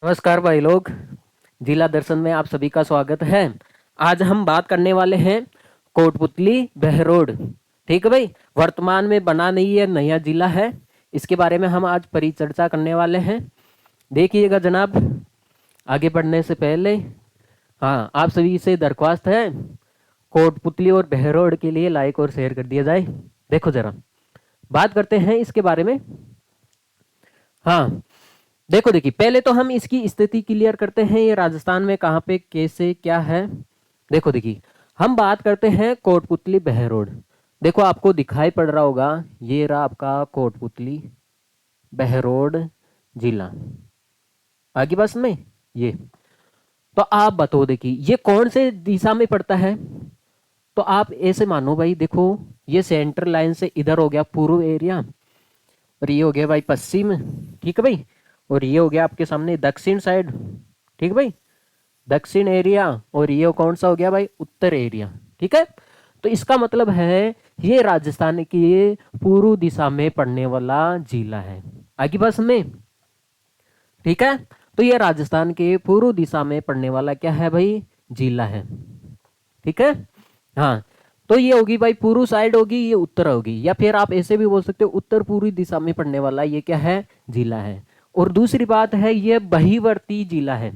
नमस्कार भाई लोग। जिला दर्शन में आप सभी का स्वागत है। आज हम बात करने वाले हैं कोटपुतली बहरोड। ठीक है भाई, वर्तमान में बना नहीं है, नया जिला है। इसके बारे में हम आज परिचर्चा करने वाले हैं। देखिएगा जनाब, आगे बढ़ने से पहले हाँ, आप सभी से दरख्वास्त है, कोटपुतली और बहरोड के लिए लाइक और शेयर कर दिया जाए। देखो जरा, बात करते हैं इसके बारे में। हाँ, देखो देखिए, पहले तो हम इसकी स्थिति क्लियर करते हैं, ये राजस्थान में कहाँ पे कैसे क्या है। देखो देखिए, हम बात करते हैं कोटपुतली बहरोड। देखो आपको दिखाई पड़ रहा होगा, ये रहा आपका कोटपुतली बहरोड जिला। आगे बस में ये, तो आप बताओ देखिए ये कौन से दिशा में पड़ता है। तो आप ऐसे मानो भाई, देखो ये सेंट्रल लाइन से इधर हो गया पूर्व एरिया, और ये हो गया भाई पश्चिम। ठीक है भाई, और ये हो गया आपके सामने दक्षिण साइड। ठीक है भाई, दक्षिण एरिया। और ये कौन सा हो गया भाई, उत्तर एरिया। ठीक है, तो इसका मतलब है ये राजस्थान की पूर्व दिशा में पड़ने वाला जिला है। आगे बस में, ठीक है, तो ये राजस्थान के पूर्व दिशा में पड़ने वाला क्या है भाई, जिला है। ठीक है, हाँ, तो ये होगी भाई पूर्व साइड होगी, ये उत्तर होगी, या फिर आप ऐसे भी बोल सकते हो उत्तर पूर्वी दिशा में पड़ने वाला ये क्या है, जिला है। और दूसरी बात है, ये बहिवर्ती जिला है।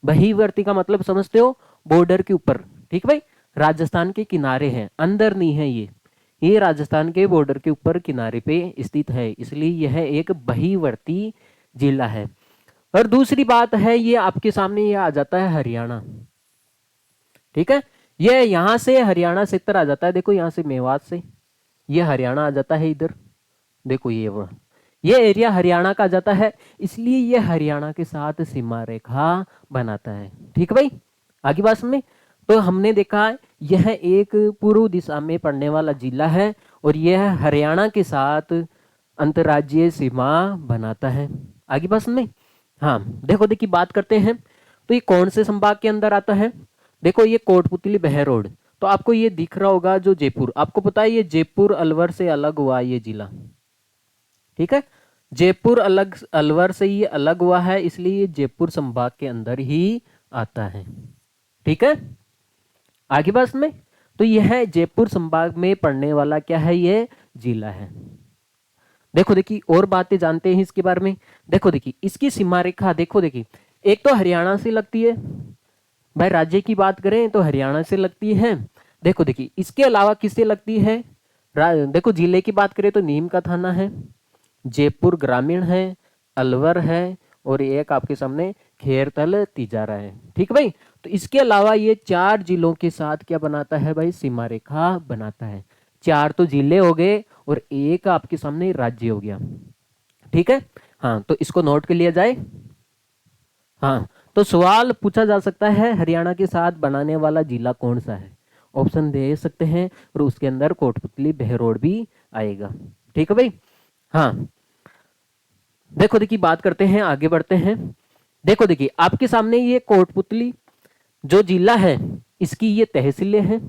बहिवर्ती का मतलब समझते हो, बॉर्डर के ऊपर। ठीक भाई, राजस्थान के किनारे है, अंदर नहीं है ये राजस्थान के बॉर्डर के ऊपर किनारे पे स्थित है, इसलिए यह एक बहिवर्ती जिला है। और दूसरी बात है, ये आपके सामने ये आ जाता है हरियाणा। ठीक है, ये यहां से हरियाणा क्षेत्र आ जाता है। देखो यहाँ से मेवात से ये हरियाणा आ जाता है इधर। देखो ये एरिया हरियाणा का आ जाता है, इसलिए ये हरियाणा के साथ सीमा रेखा बनाता है। ठीक है भाई, आगे बात में, तो हमने देखा यह एक पूर्व दिशा में पड़ने वाला जिला है, और यह हरियाणा के साथ अंतर्राज्यीय सीमा बनाता है। आगे बात में, हाँ देखो देखिए, बात करते हैं तो ये कौन से संभाग के अंदर आता है। देखो ये कोटपुतली बहरोड, तो आपको ये दिख रहा होगा जो जयपुर, आपको पता है ये जयपुर अलवर से अलग हुआ ये जिला। ठीक है, जयपुर अलग अलवर से ये अलग हुआ है, इसलिए ये जयपुर संभाग के अंदर ही आता है। ठीक है, आगे बात में, तो यह जयपुर संभाग में पड़ने वाला क्या है, ये जिला है। देखो देखिए, और बातें जानते हैं इसके बारे में। देखो देखिए, इसकी सीमा रेखा देखो देखिए, एक तो हरियाणा से लगती है भाई, राज्य की बात करें तो हरियाणा से लगती है। देखो देखिए, इसके अलावा किससे लगती है, देखो जिले की बात करें तो नीम का थाना है, जयपुर ग्रामीण है, अलवर है, और एक आपके सामने खेरतल तिजारा है। ठीक भाई, तो इसके अलावा ये 4 जिलों के साथ क्या बनाता है भाई, सीमा रेखा बनाता है। 4 तो जिले हो गए, और एक आपके सामने राज्य हो गया। ठीक है, हाँ, तो इसको नोट कर लिया जाए। हाँ, तो सवाल पूछा जा सकता है हरियाणा के साथ बनाने वाला जिला कौन सा है, ऑप्शन दे सकते हैं, और उसके अंदर कोटपुतली बहरोड भी आएगा। ठीक है भाई, हाँ, देखो देखिए, बात करते हैं, आगे बढ़ते हैं। देखो देखिए, आपके सामने ये कोटपुतली जो जिला है, इसकी ये तहसीलें हैं।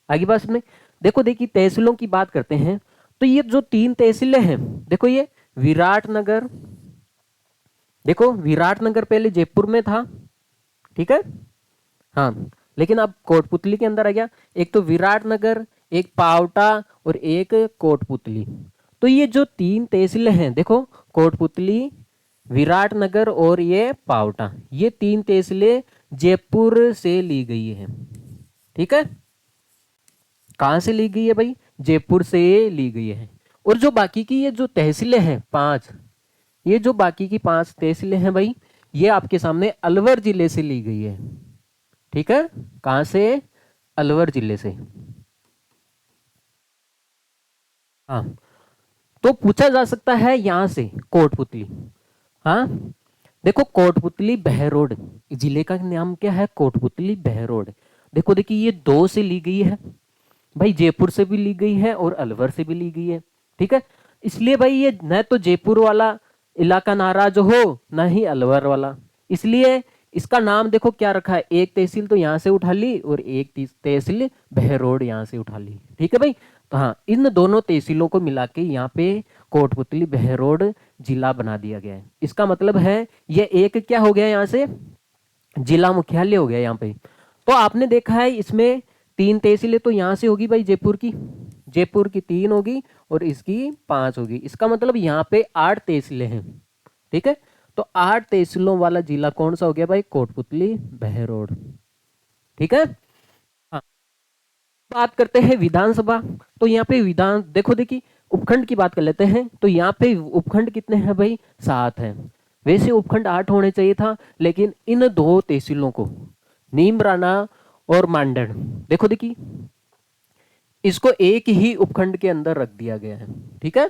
आगे बात में, देखो देखिए, तहसीलों की बात करते हैं, तो ये जो 3 तहसीलें हैं, देखो ये विराटनगर, देखो विराटनगर पहले जयपुर में था। ठीक है, हाँ, लेकिन अब कोटपुतली के अंदर आ गया। एक तो विराटनगर, एक पावटा, और एक कोटपुतली। तो ये जो 3 तहसीलें हैं, देखो कोटपुतली, विराटनगर और ये पावटा, ये 3 तहसीलें जयपुर से ली गई है। ठीक है, कहां से ली गई है भाई, जयपुर से ली गई है। और जो बाकी की ये जो तहसीलें हैं 5, ये जो बाकी की 5 तहसीलें हैं भाई, ये आपके सामने अलवर जिले से ली गई है। ठीक है, कहां से, अलवर जिले से। हाँ, तो पूछा जा सकता है यहां से कोटपुतली। हाँ, देखो कोटपुतली बहरोड, जिले का नाम क्या है, कोटपुतली बहरोड। देखो देखिए, ये 2 से ली गई है भाई, जयपुर से भी ली गई है और अलवर से भी ली गई है। ठीक है, इसलिए भाई ये न तो जयपुर वाला इलाका नाराज हो, ना ही अलवर वाला, इसलिए इसका नाम देखो क्या रखा है, एक तहसील तो यहाँ से उठा ली, और एक तहसील बहरोड यहाँ से उठा ली। ठीक है भाई, तो हाँ, इन दोनों तहसीलों को मिला के यहाँ पे कोटपुतली बहरोड जिला बना दिया गया है। इसका मतलब है ये एक क्या हो गया यहाँ से, जिला मुख्यालय हो गया यहाँ पे। तो आपने देखा है इसमें 3 तहसीलें तो यहाँ से होगी भाई, जयपुर की 3 होगी और इसकी 5 होगी। इसका मतलब यहाँ पे 8 तहसीलें हैं। ठीक है, तो 8 तहसीलों वाला जिला कौन सा हो गया भाई, कोटपुतली बहरोड। ठीक है। हाँ, बात करते हैं विधानसभा। तो यहाँ पे विधान देखो, देखिए उपखंड की बात कर लेते हैं। तो यहाँ पे उपखंड कितने हैं भाई, 7 हैं। वैसे उपखंड 8 होने चाहिए था, लेकिन इन 2 तहसीलों को, नीमराना और मांडर, देखो देखिए इसको एक ही उपखंड के अंदर रख दिया गया है। ठीक है,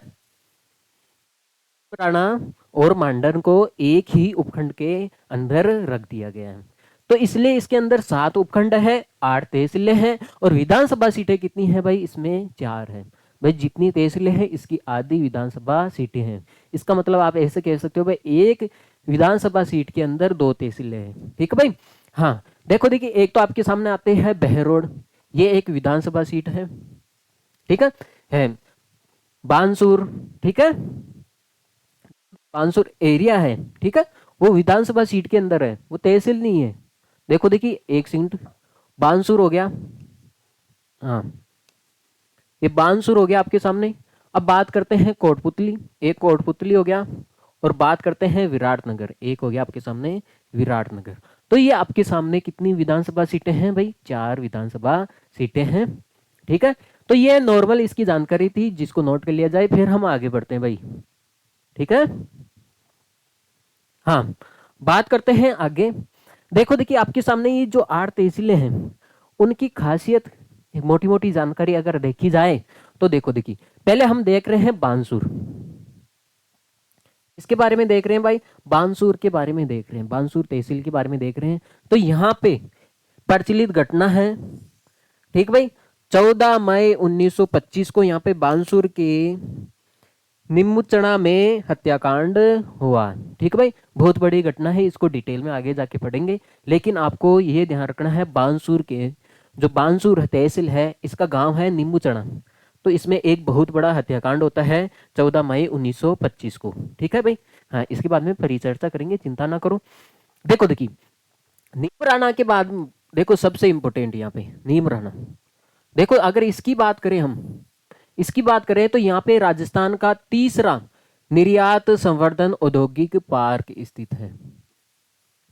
नीमराना और मांडर को एक ही उपखंड के अंदर रख दिया गया है। तो इसलिए इसके अंदर 7 उपखंड है, 8 तहसीलें हैं, और विधानसभा सीटें कितनी है भाई, इसमें 4 है। भाई जितनी तहसीलें हैं इसकी आधी विधानसभा सीटें हैं। इसका मतलब आप ऐसे कह सकते हो भाई एक विधानसभा सीट के अंदर 2 तहसीलें हैं। ठीक है भाई। हाँ, देखो देखिए एक तो आपके सामने आते हैं बहरोड, ये एक विधानसभा सीट है। ठीक है बानसूर, ठीक है, बानसूर एरिया है। ठीक है, वो विधानसभा सीट के अंदर है, वो तहसील नहीं है। देखो देखिए एक सीट बानसूर हो गया। हाँ, ये बानसूर हो गया आपके सामने। अब बात करते हैं कोटपुतली, एक कोटपुतली हो गया। और बात करते हैं विराटनगर, एक हो गया आपके सामने विराटनगर। तो ये आपके सामने कितनी विधानसभा सीटें हैं भाई, 4 विधानसभा सीटें हैं। ठीक है, तो ये नॉर्मल इसकी जानकारी थी जिसको नोट कर लिया जाए, फिर हम आगे बढ़ते हैं भाई। ठीक है। हाँ, बात करते हैं आगे। देखो देखिए आपके सामने ये जो 8 तहसीलें हैं उनकी खासियत, मोटी मोटी जानकारी अगर देखी जाए तो देखो देखिए पहले हम देख रहे हैं बानसूर, इसके बारे में देख रहे हैं भाई, बानसूर के बारे में देख रहे हैं, बानसूर तहसील के बारे में देख रहे हैं। तो यहाँ पे प्रचलित घटना है, ठीक भाई, 14 मई 1925 को यहाँ पे बानसूर के निम्मुचना में हत्याकांड हुआ। ठीक है भाई, बहुत बड़ी घटना है, इसको डिटेल में आगे जाके पढ़ेंगे। लेकिन आपको ये ध्यान रखना है बानसूर के जो बानसूर तहसील है इसका गांव है निम्मुचना। तो इसमें एक बहुत बड़ा हत्याकांड होता है 14 मई 1925 को। ठीक है भाई। हाँ, इसके बाद में परिचर्चा करेंगे, चिंता ना करो। देखो देखिए नीमराना के बाद देखो सबसे इंपॉर्टेंट यहाँ पे नीमराना। देखो अगर इसकी बात करें हम, इसकी बात करें तो यहाँ पे राजस्थान का तीसरा निर्यात संवर्धन औद्योगिक पार्क स्थित है।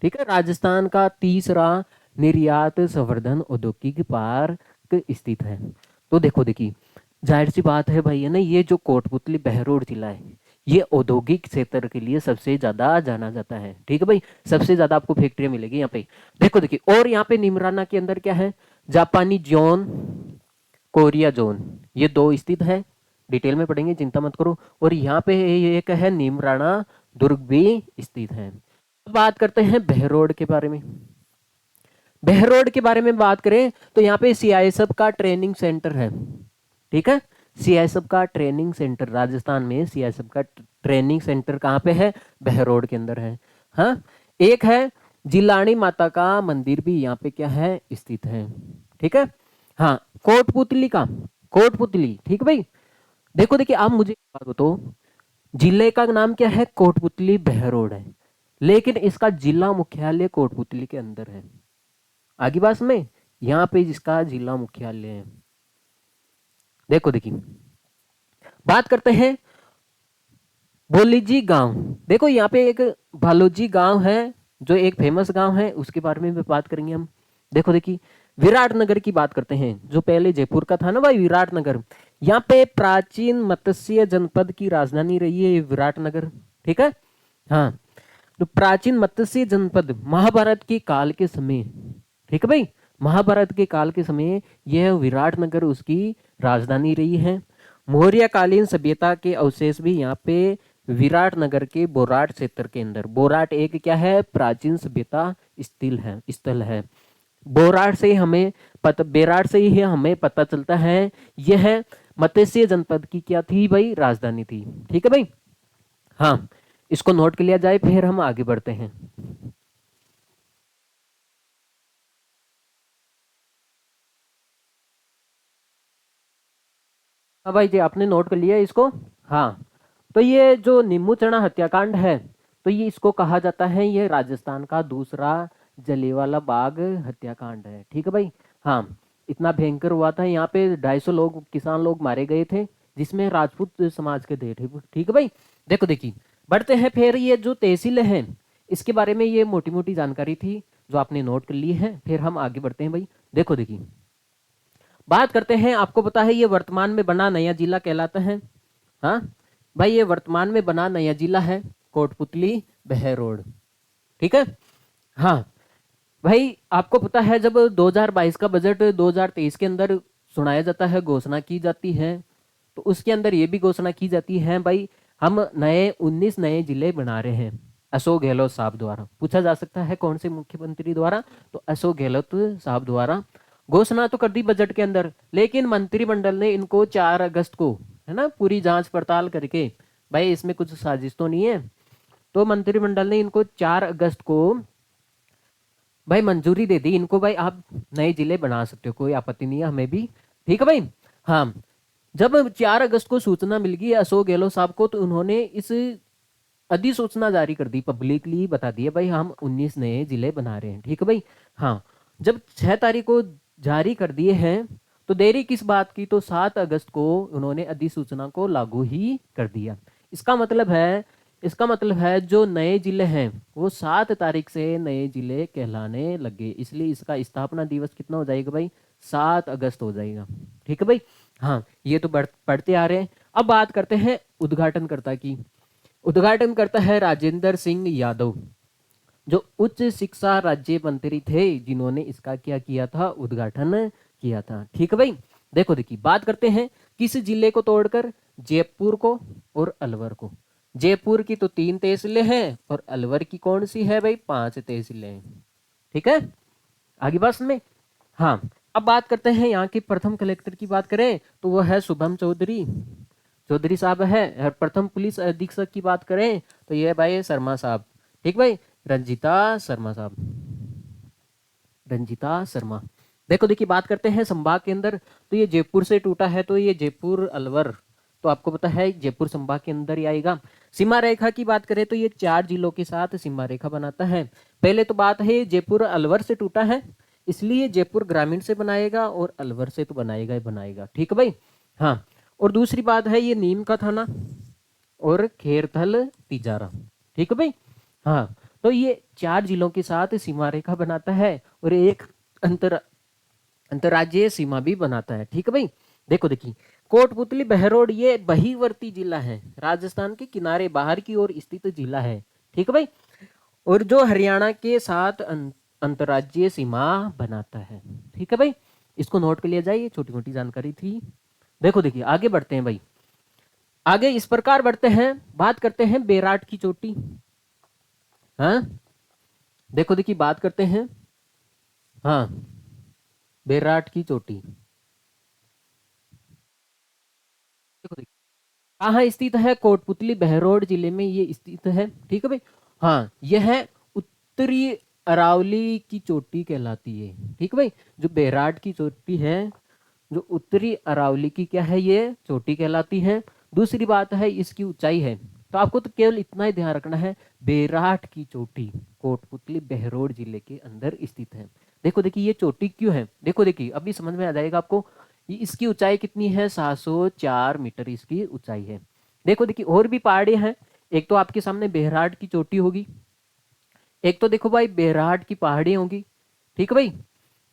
ठीक है, राजस्थान का तीसरा निर्यात संवर्धन औद्योगिक पार्क स्थित है। तो देखो देखिए जाहिर सी बात है भाई, है ना, ये जो कोटपुतली बहरोड जिला है ये औद्योगिक क्षेत्र के लिए सबसे ज्यादा जाना जाता है। ठीक है भाई, सबसे ज्यादा आपको फैक्ट्रियां मिलेगी यहाँ पे। देखो देखिए और यहाँ पे निमराना के अंदर क्या है, जापानी जोन, कोरिया जोन, ये 2 स्थित है। डिटेल में पढ़ेंगे, चिंता मत करो। और यहाँ पे एक है नीमराना दुर्ग भी स्थित है। बात करते हैं बहरोड के बारे में। बहरोड के बारे में बात करें तो यहाँ पे सीआईएसएफ का ट्रेनिंग सेंटर है। ठीक है, सीआईएसएफ का ट्रेनिंग सेंटर राजस्थान में, सीआईएसएफ का ट्रेनिंग सेंटर कहाँ पे है, बहरोड के अंदर है। हाँ, एक है जिलानी माता का मंदिर भी यहाँ पे क्या है, स्थित है। ठीक है। हाँ, कोटपुतली का, कोटपुतली, ठीक है भाई। देखो देखिए आप मुझे एक बात बताओ, जिले का नाम क्या है, कोटपुतली बहरोड है, लेकिन इसका जिला मुख्यालय कोटपुतली के अंदर है। आगे बात में, यहाँ पे जिसका जिला मुख्यालय है। देखो देखिए बात करते हैं भोलीजी गांव। देखो यहाँ पे एक भालोजी गांव है जो एक फेमस गांव है, उसके बारे में भी बात करेंगे हम। देखो देखिए विराटनगर की बात करते हैं, जो पहले जयपुर का था ना भाई विराटनगर, यहाँ पे प्राचीन मत्स्य जनपद की राजधानी रही है ये विराटनगर। ठीक है। हाँ, तो प्राचीन मत्स्य जनपद महाभारत के काल के समय, ठीक है भाई, महाभारत के काल के समय यह विराटनगर उसकी राजधानी रही है। मौर्य कालीन सभ्यता के अवशेष भी यहाँ पे विराटनगर के बोराट क्षेत्र के अंदर, बोराट एक क्या है, प्राचीन सभ्यता स्थल है। बोराट से हमें बेराट से ही हमें पता चलता है यह मत्स्य जनपद की क्या थी भाई, राजधानी थी। ठीक है भाई। हाँ, इसको नोट कर लिया जाए, फिर हम आगे बढ़ते हैं। हाँ भाई जी, आपने नोट कर लिया इसको। हाँ, तो ये जो नीमूचना हत्याकांड है, तो ये इसको कहा जाता है, ये राजस्थान का दूसरा जलियांवाला बाग हत्याकांड है। ठीक है भाई। हाँ, इतना भयंकर हुआ था, यहाँ पे 250 लोग, किसान लोग मारे गए थे, जिसमें राजपूत समाज के थे। ठीक है भाई। देखो देखिए, बढ़ते हैं फिर। ये जो तहसील है, इसके बारे में ये मोटी मोटी जानकारी थी जो आपने नोट कर ली है। फिर हम आगे बढ़ते हैं भाई। देखो देखिए, बात करते हैं। आपको पता है ये वर्तमान में बना नया जिला कहलाता है। हाँ भाई, ये वर्तमान में बना नया जिला है कोटपुतली बहरोड। ठीक है। हाँ भाई, आपको पता है जब 2022 का बजट 2023 के अंदर सुनाया जाता है, घोषणा की जाती है, तो उसके अंदर ये भी घोषणा की जाती है भाई, हम 19 नए जिले बना रहे हैं अशोक गहलोत साहब द्वारा। पूछा जा सकता है कौन से मुख्यमंत्री द्वारा, तो अशोक गहलोत साहब द्वारा घोषणा तो कर दी बजट के अंदर, लेकिन मंत्रिमंडल ने इनको 4 अगस्त को, है ना, पूरी जांच पड़ताल करके, भाई इसमें कुछ साजिश तो नहीं है, तो मंत्रिमंडल ने इनको 4 अगस्त को भाई मंजूरी दे दी इनको, भाई आप नए जिले बना सकते हो, कोई आपत्ति नहीं है हमें भी। ठीक है भाई। हाँ, जब 4 अगस्त को सूचना मिल गई अशोक गहलोत साहब को, तो उन्होंने इस अधिसूचना जारी कर दी, पब्लिकली बता दिया भाई हम 19 नए जिले बना रहे हैं। ठीक है भाई। हाँ, जब 6 तारीख को जारी कर दिए हैं, तो देरी किस बात की, तो 7 अगस्त को उन्होंने अधिसूचना को लागू ही कर दिया। इसका मतलब है जो नए जिले हैं वो 7 तारीख से नए जिले कहलाने लगे, इसलिए इसका स्थापना दिवस कितना हो जाएगा भाई, 7 अगस्त हो जाएगा। ठीक है भाई। हाँ, ये तो पढ़ते आ रहे हैं। अब बात करते हैं उद्घाटनकर्ता की। उद्घाटन करता है राजेंद्र सिंह यादव, जो उच्च शिक्षा राज्य मंत्री थे, जिन्होंने इसका क्या किया था, उद्घाटन किया था। ठीक है भाई। देखो देखिए, बात करते हैं किस जिले को तोड़कर, जयपुर को और अलवर को। जयपुर की तो 3 तहसीलें हैं और अलवर की कौन सी है भाई, 5 तहसीलें हैं। ठीक है, आगे बात में। हाँ, अब बात करते हैं यहाँ के प्रथम कलेक्टर की। बात करें तो वह है शुभम चौधरी, चौधरी साहब है। और प्रथम पुलिस अधीक्षक की बात करें तो ये भाई शर्मा साहब। ठीक भाई, रंजीता शर्मा साहब, रंजीता शर्मा। देखो देखिए, बात करते हैं संभाग के अंदर, तो ये जयपुर से टूटा है, तो ये जयपुर अलवर, तो आपको पता है जयपुर संभाग के अंदर ही आएगा। सीमा रेखा की बात करें तो ये 4 जिलों के साथ सीमा रेखा बनाता है। पहले तो बात है जयपुर अलवर से टूटा है, इसलिए जयपुर ग्रामीण से बनाएगा और अलवर से तो बनाएगा ही बनाएगा। ठीक है भाई। हाँ, और दूसरी बात है ये नीम का थाना और खेरथल तिजारा। ठीक है भाई। हाँ, तो ये 4 जिलों के साथ सीमा रेखा बनाता है और एक अंतर्राज्यीय सीमा भी बनाता है। ठीक है भाई। देखो देखिए, कोटपुतली बहरोड ये बहिवर्ती जिला है, राजस्थान के किनारे बाहर की ओर स्थित जिला है। ठीक है भाई, और जो हरियाणा के साथ अंतर्राज्यीय सीमा बनाता है। ठीक है भाई, इसको नोट कर लिया जाए, ये छोटी मोटी जानकारी थी। देखो देखिए, आगे बढ़ते हैं भाई। आगे इस प्रकार बढ़ते हैं, बात करते हैं बेराट की चोटी। हाँ, देखो देखिए, बात करते हैं। हाँ, बेराट की चोटी देखो देखिए कहाँ स्थित है, कोटपुतली बहरोड जिले में ये स्थित है। ठीक है भाई। हाँ, यह है उत्तरी अरावली की चोटी कहलाती है। ठीक है भाई, जो बेराट की चोटी है, जो उत्तरी अरावली की क्या है, ये चोटी कहलाती है। दूसरी बात है इसकी ऊंचाई है, तो आपको तो केवल इतना ही ध्यान रखना है, बेराट की चोटी कोटपुतली बहरोड जिले के अंदर स्थित है। देखो देखिए, ये चोटी क्यों है, देखो देखिए अभी समझ में आ जाएगा आपको। ये इसकी ऊंचाई कितनी है, 704 मीटर इसकी ऊंचाई है। देखो देखिए, और भी पहाड़ी हैं। एक तो आपके सामने बेराट की चोटी होगी, एक तो देखो भाई बेराट की पहाड़ी होगी। ठीक है भाई।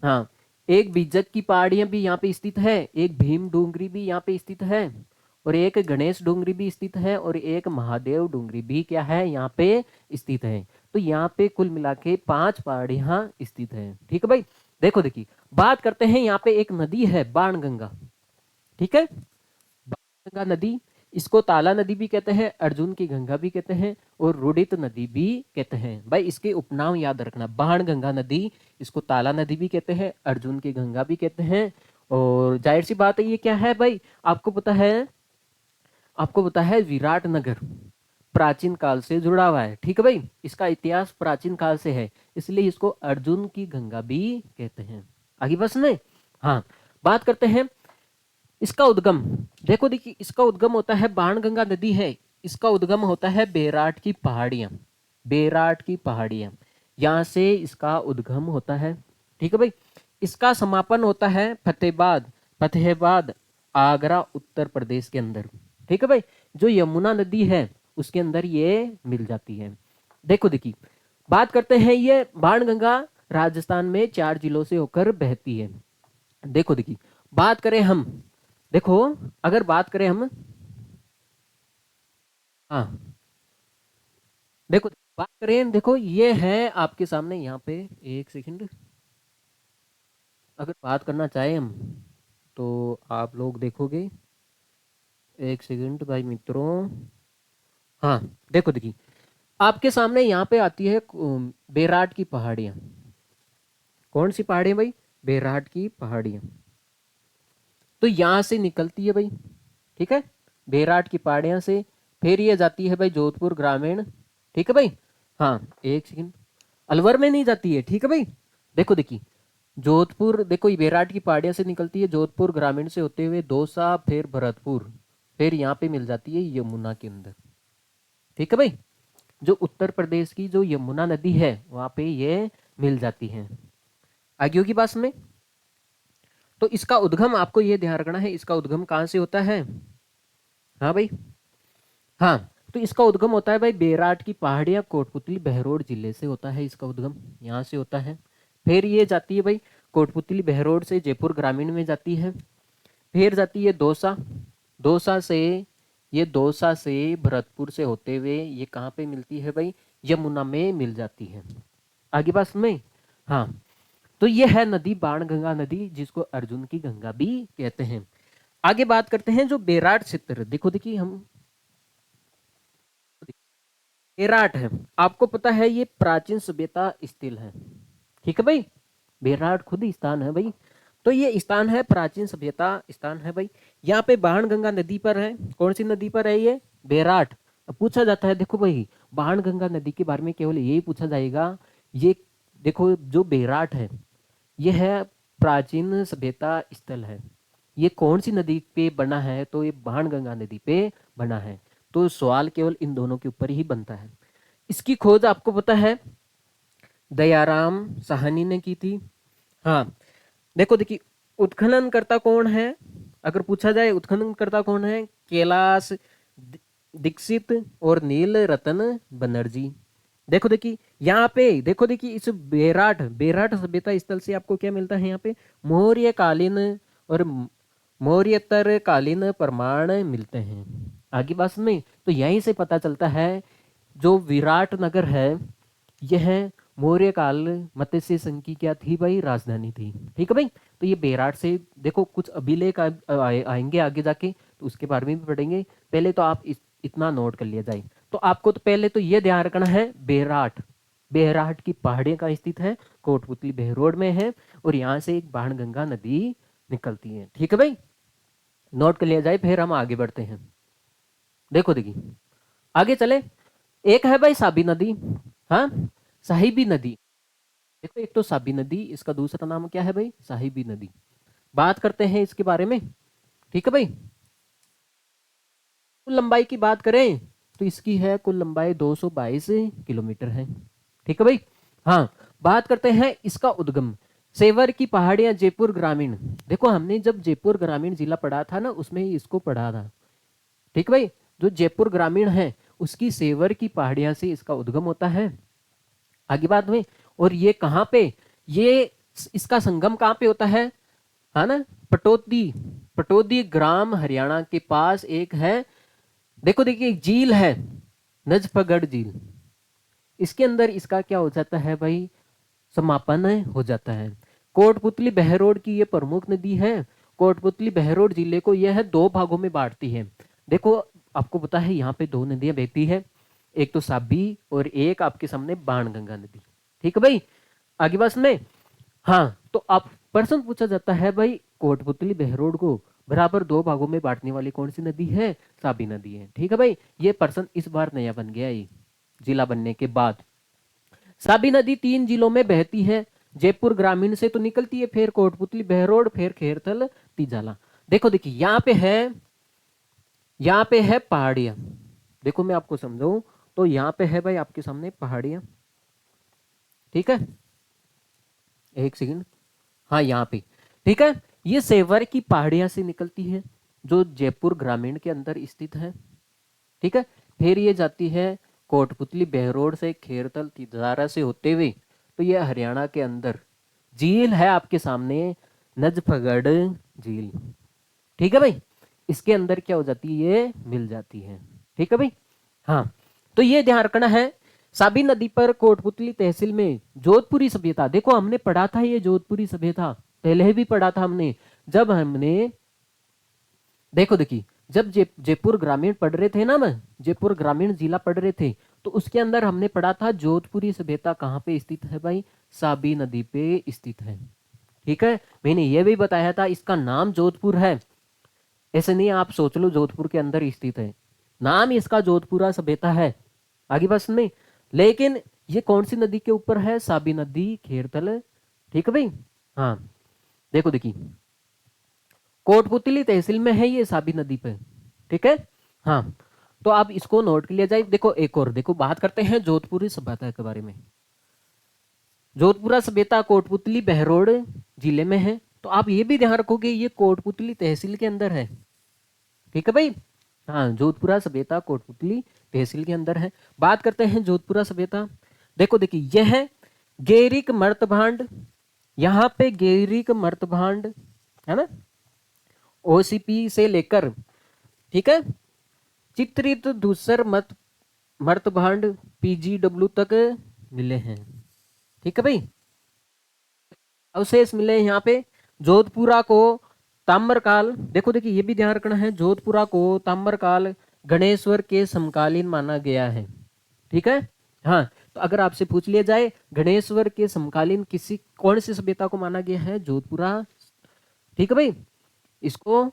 हाँ, एक बीजक की पहाड़ियां भी यहाँ पे स्थित है, एक भीम डूंगरी भी यहाँ पे स्थित है, और एक गणेश डूंगरी भी स्थित है, और एक महादेव डूंगरी भी क्या है, यहाँ पे स्थित है। तो यहाँ पे कुल मिला के 5 पहाड़ियां स्थित हैं। ठीक है भाई। देखो देखिए, बात करते हैं, यहाँ पे एक नदी है बाणगंगा। ठीक है, गंगा नदी, इसको ताला नदी भी कहते हैं, अर्जुन की गंगा भी कहते हैं, और रुडित नदी भी कहते हैं। भाई इसके उपनाम याद रखना, बाण गंगा नदी, इसको ताला नदी भी कहते हैं, अर्जुन की गंगा भी कहते हैं। और जाहिर सी बात है ये क्या है भाई, आपको पता है विराटनगर प्राचीन काल से जुड़ा हुआ है। ठीक है भाई, इसका इतिहास प्राचीन काल से है, इसलिए इसको अर्जुन की गंगा भी कहते हैं। आगे बस में। हाँ, बात करते हैं इसका उद्गम। देखो देखिए, इसका उद्गम होता है, बाणगंगा नदी है, इसका उद्गम होता है बेराट की पहाड़ियाँ, बेराट की पहाड़ियाँ, यहाँ से इसका उद्गम होता है। ठीक है भाई। इसका समापन होता है फतेहाबाद, फतेहाबाद आगरा उत्तर प्रदेश के अंदर। ठीक है भाई। जो यमुना नदी है उसके अंदर ये मिल जाती है। देखो देखिए, बात करते हैं, ये बाणगंगा राजस्थान में 4 जिलों से होकर बहती है। देखो देखिए, बात करें हम, देखो अगर बात करें हम, हाँ देखो बात करें, देखो ये है आपके सामने यहाँ पे, एक सेकंड, अगर बात करना चाहें हम तो आप लोग देखोगे, एक सेकंड भाई मित्रों, हाँ देखो देखिए, आपके सामने यहाँ पे आती है बेराट की पहाड़ियाँ। कौन सी पहाड़ियाँ भाई? बेराट की पहाड़ियाँ। तो यहाँ से निकलती है भाई, ठीक है, बेराट की पहाड़ियाँ से, फिर ये जाती है भाई जोधपुर ग्रामीण। ठीक है भाई। हाँ एक सेकंड, अलवर में नहीं जाती है। ठीक है भाई। देखो देखिए, जोधपुर, देखो ये बेराट की पहाड़ियाँ से निकलती है, जोधपुर ग्रामीण से होते हुए दौसा, फिर भरतपुर, फिर यहाँ पे मिल जाती है यमुना के अंदर। ठीक है भाई। जो उत्तर प्रदेश की जो यमुना नदी है वहां पे ये मिल जाती है। आगे होगी बात में। तो इसका उद्गम आपको ये ध्यान रखना है, इसका उद्गम कहाँ से होता है? हाँ भाई, हाँ तो इसका उद्गम होता है भाई बेराट की पहाड़ियाँ कोटपुतली बहरोड जिले से होता है, इसका उद्गम यहाँ से होता है। फिर ये जाती है भाई कोटपुतली बहरोड से जयपुर ग्रामीण में जाती है, फिर जाती है दौसा, दौसा से, ये दौसा से भरतपुर से होते हुए ये कहाँ पे मिलती है भाई? यमुना में मिल जाती है। आगे बात में, हाँ तो ये है नदी बाणगंगा नदी, जिसको अर्जुन की गंगा भी कहते हैं। आगे बात करते हैं जो बेराट क्षेत्र, देखो देखिए हम, बेराट है, आपको पता है ये प्राचीन सभ्यता स्थल है। ठीक है भाई, बेराट खुद ही स्थान है भाई, तो ये स्थान है प्राचीन सभ्यता स्थान है भाई। यहाँ पे बाणगंगा नदी पर है, कौन सी नदी पर है ये? बेराट। अब पूछा जाता है, देखो भाई बाणगंगा नदी के बारे में केवल यही पूछा जाएगा, ये देखो जो बेराट है ये है प्राचीन सभ्यता स्थल है, ये कौन सी नदी पे बना है? तो ये बाणगंगा नदी पे बना है। तो सवाल केवल इन दोनों के ऊपर ही बनता है। इसकी खोज आपको पता है दयाराम साहनी ने की थी। हाँ देखो देखिए, उत्खनन करता कौन है? अगर पूछा जाए उत्खनन करता कौन है? कैलाश दीक्षित और नील रतन बनर्जी। देखो देखिए यहाँ पे, देखो देखिए इस बेराट, बेराट सभ्यता स्थल से आपको क्या मिलता है? यहाँ पे मौर्य कालीन और मौर्यतर कालीन प्रमाण मिलते हैं। आगे बात में, तो यहीं से पता चलता है जो विराट नगर है यह मौर्य काल मत्स्य संघ की क्या थी भाई? राजधानी थी। ठीक है भाई। तो ये बेराट से देखो कुछ अभिलेख आएंगे आगे जाके, तो उसके बारे में भी पढ़ेंगे। पहले तो आप इतना नोट कर लिया जाए। तो आपको तो पहले तो ये ध्यान रखना है बेराट, बेराट की पहाड़ियां कहाँ स्थित है? कोटपुतली बहरोड में है, और यहाँ से एक बाणगंगा नदी निकलती है। ठीक है भाई, नोट कर लिया जाए, फिर हम आगे बढ़ते हैं। देखो देखिए, आगे चले, एक है भाई साबी नदी, हाँ साहिबी नदी। देखो एक तो साबी नदी, इसका दूसरा नाम क्या है भाई? साहिबी नदी। बात करते हैं इसके बारे में। ठीक है भाई, कुल लंबाई की बात करें तो इसकी है कुल लंबाई 222 किलोमीटर है। ठीक है भाई। हाँ बात करते हैं इसका उद्गम, सेवर की पहाड़ियां जयपुर ग्रामीण। देखो हमने जब जयपुर ग्रामीण जिला पढ़ा था ना, उसमें ही इसको पढ़ा था। ठीक भाई, जो जयपुर ग्रामीण है उसकी सेवर की पहाड़ियां से इसका उद्गम होता है। आगे बात में, और ये कहाँ पे, ये इसका संगम कहाँ पे होता है? हाँ ना, पटौदी, पटौदी ग्राम हरियाणा के पास एक है। देखो देखिए एक झील है नजफगढ़ झील, इसके अंदर इसका क्या हो जाता है भाई? समापन हो जाता है। कोटपुतली बहरोड की ये प्रमुख नदी है। कोटपुतली बहरोड जिले को यह है 2 भागों में बांटती है। देखो आपको पता है यहाँ पे 2 नदियां बहती है, एक तो साबी और एक आपके सामने बाणगंगा नदी। ठीक है भाई, आगे बस में, हाँ तो आप प्रश्न पूछा जाता है भाई कोटपुतली बहरोड को बराबर 2 भागों में बांटने वाली कौन सी नदी है? साबी नदी है। ठीक है भाई, ये प्रश्न इस बार नया बन गया ये जिला बनने के बाद। साबी नदी 3 जिलों में बहती है, जयपुर ग्रामीण से तो निकलती है, फिर कोटपुतली बहरोड, फिर खेरथल तीजाला। देखो देखिए यहाँ पे है, यहाँ पे है पहाड़ियां, देखो मैं आपको समझाऊं तो यहाँ पे है भाई आपके सामने पहाड़ियाँ, ठीक है, एक सेकंड, हाँ यहाँ पे, ठीक है, ये सेवर की पहाड़ियाँ से निकलती है जो जयपुर ग्रामीण के अंदर स्थित है, ठीक है। फिर ये जाती है कोटपुतली बहरोड से खेरतल तिजारा से होते हुए, तो ये हरियाणा के अंदर झील है आपके सामने, नजफगढ़ झील, ठीक है भाई, इसके अंदर क्या हो जाती है, ये मिल जाती है, ठीक है भाई। हाँ, तो ये ध्यान रखना है, साबी नदी पर कोटपुतली तहसील में जोधपुरी सभ्यता, देखो हमने पढ़ा था ये जोधपुरी सभ्यता, पहले भी पढ़ा था हमने, जब हमने देखो देखिए जब जयपुर ग्रामीण पढ़ रहे थे ना, मैं जयपुर ग्रामीण जिला पढ़ रहे थे, तो उसके अंदर हमने पढ़ा था जोधपुरी सभ्यता कहाँ पे स्थित है भाई, साबी नदी पे स्थित है, ठीक है। मैंने ये भी बताया था इसका नाम जोधपुर है, ऐसे नहीं आप सोच लो जोधपुर के अंदर स्थित है, नाम इसका जोधपुरा सभ्यता है, आगे बात सुनने। लेकिन ये कौन सी नदी के ऊपर है, साबी नदी खेरतल, ठीक है भाई। हाँ, देखो देखिए कोटपुतली तहसील में है ये साबी नदी पे, ठीक है। हाँ, तो आप इसको नोट कर लिया जाए। देखो एक और देखो बात करते हैं जोधपुरी सभ्यता के बारे में। जोधपुरा सभ्यता कोटपुतली बहरोड जिले में है, तो आप ये भी ध्यान रखोगे ये कोटपुतली तहसील के अंदर है, ठीक है भाई। हाँ, जोधपुरा सभ्यता कोटपुतली तहसील के अंदर है। बात करते हैं जोधपुरा सभ्यता, देखो देखिए यह है गेरिक मर्तभांड, यहाँ पे गेरिक मर्तभांड है ना, ओसीपी से लेकर, ठीक है, चित्रित धूसर मर्तभांड पीजीडब्ल्यू तक मिले हैं, ठीक है भाई। अवशेष मिले यहाँ पे जोधपुरा को ताम्रकाल, देखो देखिए ये भी ध्यान रखना है, जोधपुरा को ताम्रकाल गणेश्वर के समकालीन माना गया है, ठीक है। हाँ, तो अगर आपसे पूछ लिया जाए गणेश्वर के समकालीन किसी कौन सी सभ्यता को माना गया है, जोधपुरा, ठीक है भाई, इसको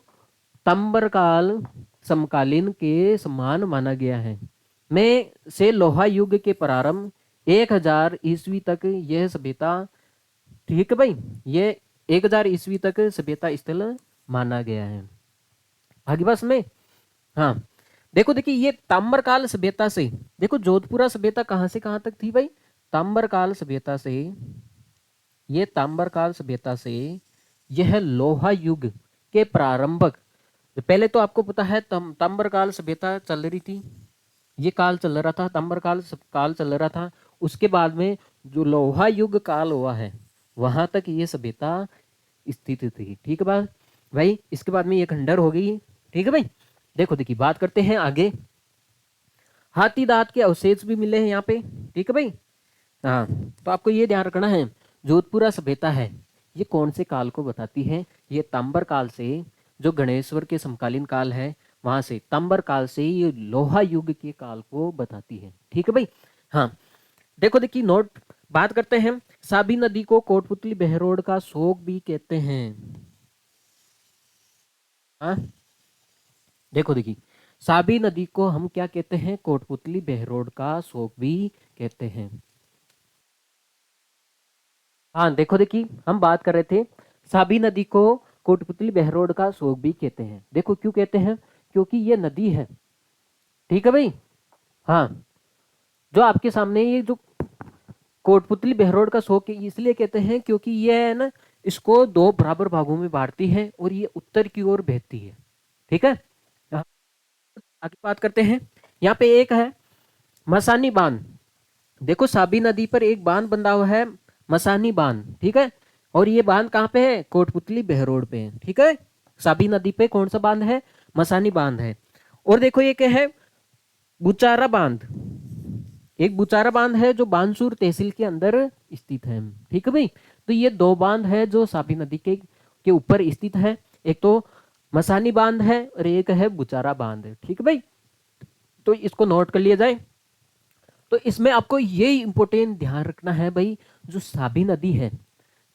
ताम्रकाल समकालीन के समान माना गया है। में से लोहा युग के प्रारंभ 1000 ईस्वी तक यह सभ्यता, ठीक है भाई, ये 1000 ईस्वी तक सभ्यता स्थल माना गया है, आगे बस में। हाँ, देखो देखिए ये ताम्रकाल सभ्यता से, देखो जोधपुरा सभ्यता कहाँ से कहाँ तक थी भाई, ताम्रकाल सभ्यता से, ये ताम्रकाल सभ्यता से यह लोहा युग के प्रारंभक, पहले तो आपको पता है ताम्रकाल सभ्यता चल रही थी, ये काल चल रहा था, ताम्रकाल काल चल रहा था, उसके बाद में जो लोहा युग काल हुआ है वहां तक ये सभ्यता स्थित थी, ठीक है बात भाई। इसके बाद में ये खंडर हो गई, ठीक है भाई। देखो देखिए बात करते हैं आगे, हाथी दांत के अवशेष भी मिले हैं यहाँ पे, ठीक है भाई। हाँ, तो आपको ये ध्यान रखना है जोधपुरा सभ्यता है ये कौन से काल को बताती है, ये ताम्बर काल से, जो गणेश्वर के समकालीन काल है वहां से, ताम्बर काल से ये लोहा युग के काल को बताती है, ठीक है भाई। हाँ, देखो देखिए नोट, बात करते हैं साबी नदी को कोटपुतली बहरोड का शोक भी कहते हैं। हाँ, देखो देखिए साबी नदी को हम क्या कहते हैं, कोटपुतली बहरोड का शोक भी कहते हैं। हाँ, देखो देखिए हम बात कर रहे थे साबी नदी को कोटपुतली बहरोड का शोक भी कहते हैं, देखो क्यों कहते हैं, क्योंकि ये नदी है, ठीक है भाई। हाँ, जो आपके सामने ये जो कोटपुतली बहरोड का शोक इसलिए कहते हैं क्योंकि ये है ना, इसको दो बराबर भागों में बांटती है और ये उत्तर की ओर बहती है, ठीक है। आगे बात करते हैं, यहाँ पे एक है मसानी बांध, देखो साबी नदी पर एक बांध बंधा हुआ है, मसानी बांध, ठीक है, और ये बांध कहाँ पे है, कोटपुतली बहरोड पे है, ठीक है। साबी नदी पे कौन सा बांध है, मसानी बांध है। और देखो ये क्या है, बुचारा बांध, एक बुचारा बांध है जो बानसूर तहसील के अंदर स्थित है, ठीक है भाई। तो ये दो बांध है जो साबी नदी के ऊपर स्थित है, एक तो मसानी बांध है और एक है बुचारा बांध है, ठीक है भाई। तो इसको नोट कर लिया जाए। तो इसमें आपको ये इंपोर्टेंट ध्यान रखना है भाई, जो साबी नदी है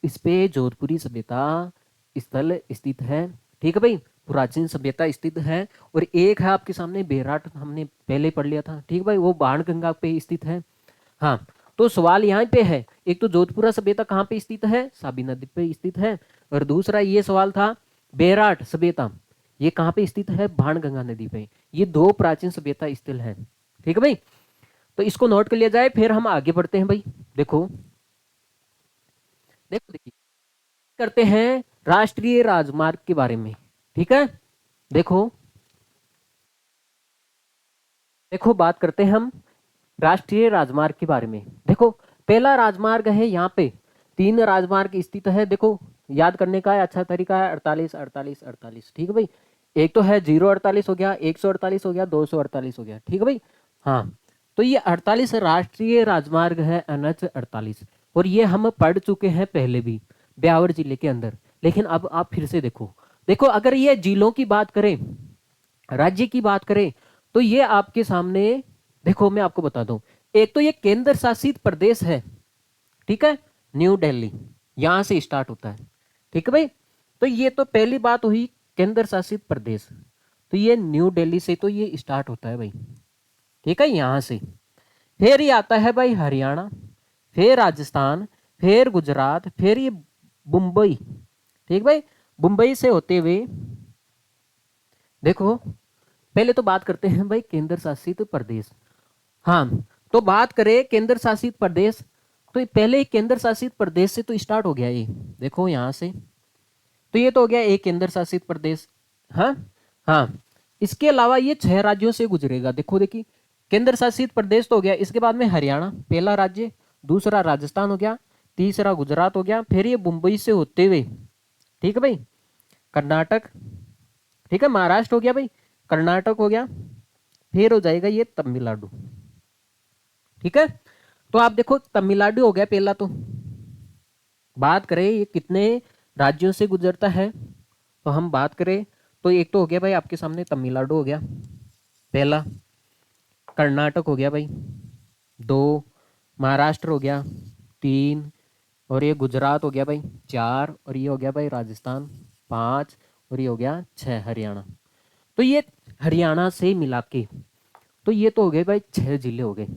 इस पे जोधपुरी सभ्यता स्थल स्थित है, ठीक है भाई, प्राचीन सभ्यता स्थित है। और एक है आपके सामने बेराट, हमने पहले पढ़ लिया था, ठीक है भाई, वो बाणगंगा पे स्थित है। हाँ, तो सवाल यहाँ पे है, एक तो जोधपुरा सभ्यता कहाँ पे स्थित है, साबी नदी पे स्थित है, और दूसरा ये सवाल था बेराट सभ्यता ये कहाँ पे स्थित है? बाणगंगा नदी पे। ये दो प्राचीन सभ्यता स्थल है। ठीक है भाई, तो इसको नोट कर लिया जाए। फिर हम आगे बढ़ते हैं भाई। देखो देखो देखिए, करते हैं राष्ट्रीय राजमार्ग के बारे में। ठीक है, देखो देखो बात करते हैं हम राष्ट्रीय राजमार्ग के बारे में। देखो पहला राजमार्ग है यहाँ पे, तीन राजमार्ग स्थित है। देखो याद करने का अच्छा तरीका है 48 48 48। ठीक है भाई, एक तो है 048 हो गया, 148 हो गया, 248 हो गया। ठीक है भाई, हाँ, तो ये 48 राष्ट्रीय राजमार्ग है, NH 48। और ये हम पढ़ चुके हैं पहले भी ब्यावर जिले के अंदर। लेकिन अब आप फिर से देखो, देखो अगर ये जिलों की बात करें, राज्य की बात करें, तो ये आपके सामने, देखो मैं आपको बता दूं, एक तो ये केंद्र शासित प्रदेश है। ठीक है, न्यू दिल्ली यहां से स्टार्ट होता है। ठीक है भाई, तो ये तो पहली बात हुई केंद्र शासित प्रदेश। तो ये न्यू दिल्ली से तो ये स्टार्ट होता है भाई। ठीक है, यहां से फिर ये आता है भाई हरियाणा, फिर राजस्थान, फिर गुजरात, फिर ये मुंबई। ठीक भाई, मुंबई से होते हुए, देखो पहले तो बात करते हैं भाई केंद्र शासित प्रदेश। हाँ, तो बात करें केंद्र शासित प्रदेश, तो पहले केंद्र शासित प्रदेश से तो स्टार्ट हो गया ये। देखो यहां से, तो ये तो हो गया एक केंद्र शासित प्रदेश। हाँ हाँ, इसके अलावा ये 6 राज्यों से गुजरेगा। देखो देखिए, केंद्र शासित प्रदेश तो हो गया, इसके बाद में हरियाणा पहला राज्य, दूसरा राजस्थान हो गया, तीसरा गुजरात हो गया, फिर ये मुंबई से होते हुए, ठीक है भाई, कर्नाटक, ठीक है, महाराष्ट्र हो गया भाई, कर्नाटक हो गया, फिर हो जाएगा ये तमिलनाडु। ठीक है, तो आप देखो तमिलनाडु हो गया पहला। तो बात करें ये कितने राज्यों से गुजरता है, तो हम बात करें तो एक तो हो गया भाई आपके सामने तमिलनाडु हो गया पहला, कर्नाटक हो गया भाई दो, महाराष्ट्र हो गया तीन, और ये गुजरात हो गया भाई चार, और ये हो गया भाई राजस्थान पांच, और ये हो गया छह हरियाणा। तो ये हरियाणा से मिला के, तो ये तो हो गए भाई 6 जिले हो गए।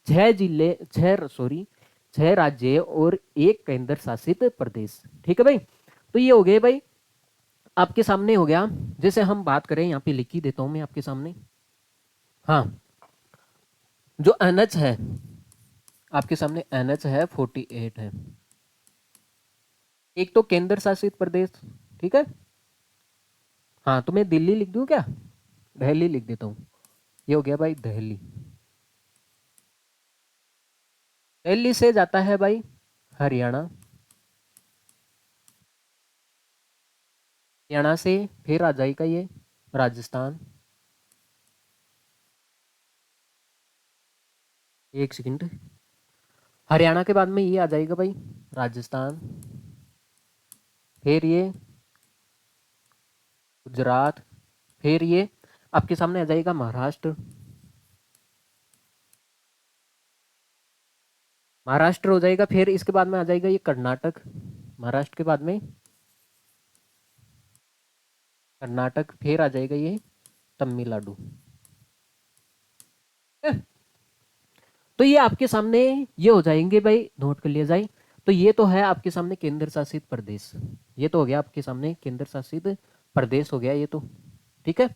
6 जिले, 6 सॉरी 6 राज्य और एक केंद्र शासित प्रदेश। ठीक है भाई, तो ये हो गए भाई आपके सामने हो गया। जैसे हम बात करें, यहाँ पे लिख ही देता हूं मैं आपके सामने। हाँ, जो NH है आपके सामने, NH है 48 है। एक तो केंद्र शासित प्रदेश, ठीक है। हाँ, तो मैं दिल्ली लिख दूं क्या? दिल्ली लिख देता हूं। ये हो गया भाई दिल्ली। दिल्ली से जाता है भाई हरियाणा, हरियाणा से फिर आ जाएगा ये राजस्थान। एक सेकंड, हरियाणा के बाद में ये आ जाएगा भाई राजस्थान, फिर ये गुजरात, फिर ये आपके सामने आ जाएगा महाराष्ट्र। महाराष्ट्र हो जाएगा, फिर इसके बाद में आ जाएगा ये कर्नाटक। महाराष्ट्र के बाद में कर्नाटक, फिर आ जाएगा ये तमिलनाडु। तो ये आपके सामने ये हो जाएंगे भाई, नोट कर लिया जाए। तो ये तो है आपके सामने केंद्र शासित प्रदेश, ये तो हो गया आपके सामने केंद्र शासित प्रदेश हो गया ये तो। ठीक है,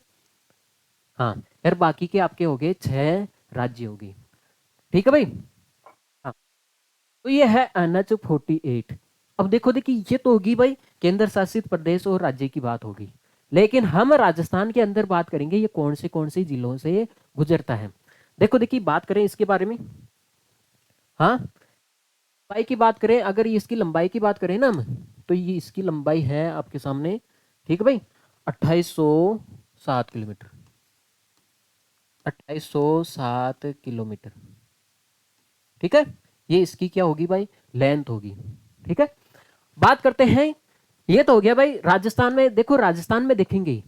हाँ, यार बाकी के आपके हो गए 6 राज्य हो गए। ठीक है भाई, हाँ, तो ये है NH 48। अब देखो देखिए, ये तो होगी भाई केंद्र शासित प्रदेश और राज्य की बात होगी। लेकिन हम राजस्थान के अंदर बात करेंगे ये कौन से जिलों से गुजरता है। देखो देखिए, बात करें इसके बारे में। हाँ, लंबाई की बात करें, अगर ये इसकी लंबाई की बात करें ना हम, तो ये इसकी लंबाई है आपके सामने, ठीक है भाई, 2807 किलोमीटर। 2807 किलोमीटर। ठीक है, ये इसकी क्या होगी भाई, लेंथ होगी। ठीक है, बात करते हैं, ये तो हो गया भाई राजस्थान में। देखो राजस्थान में देखेंगे,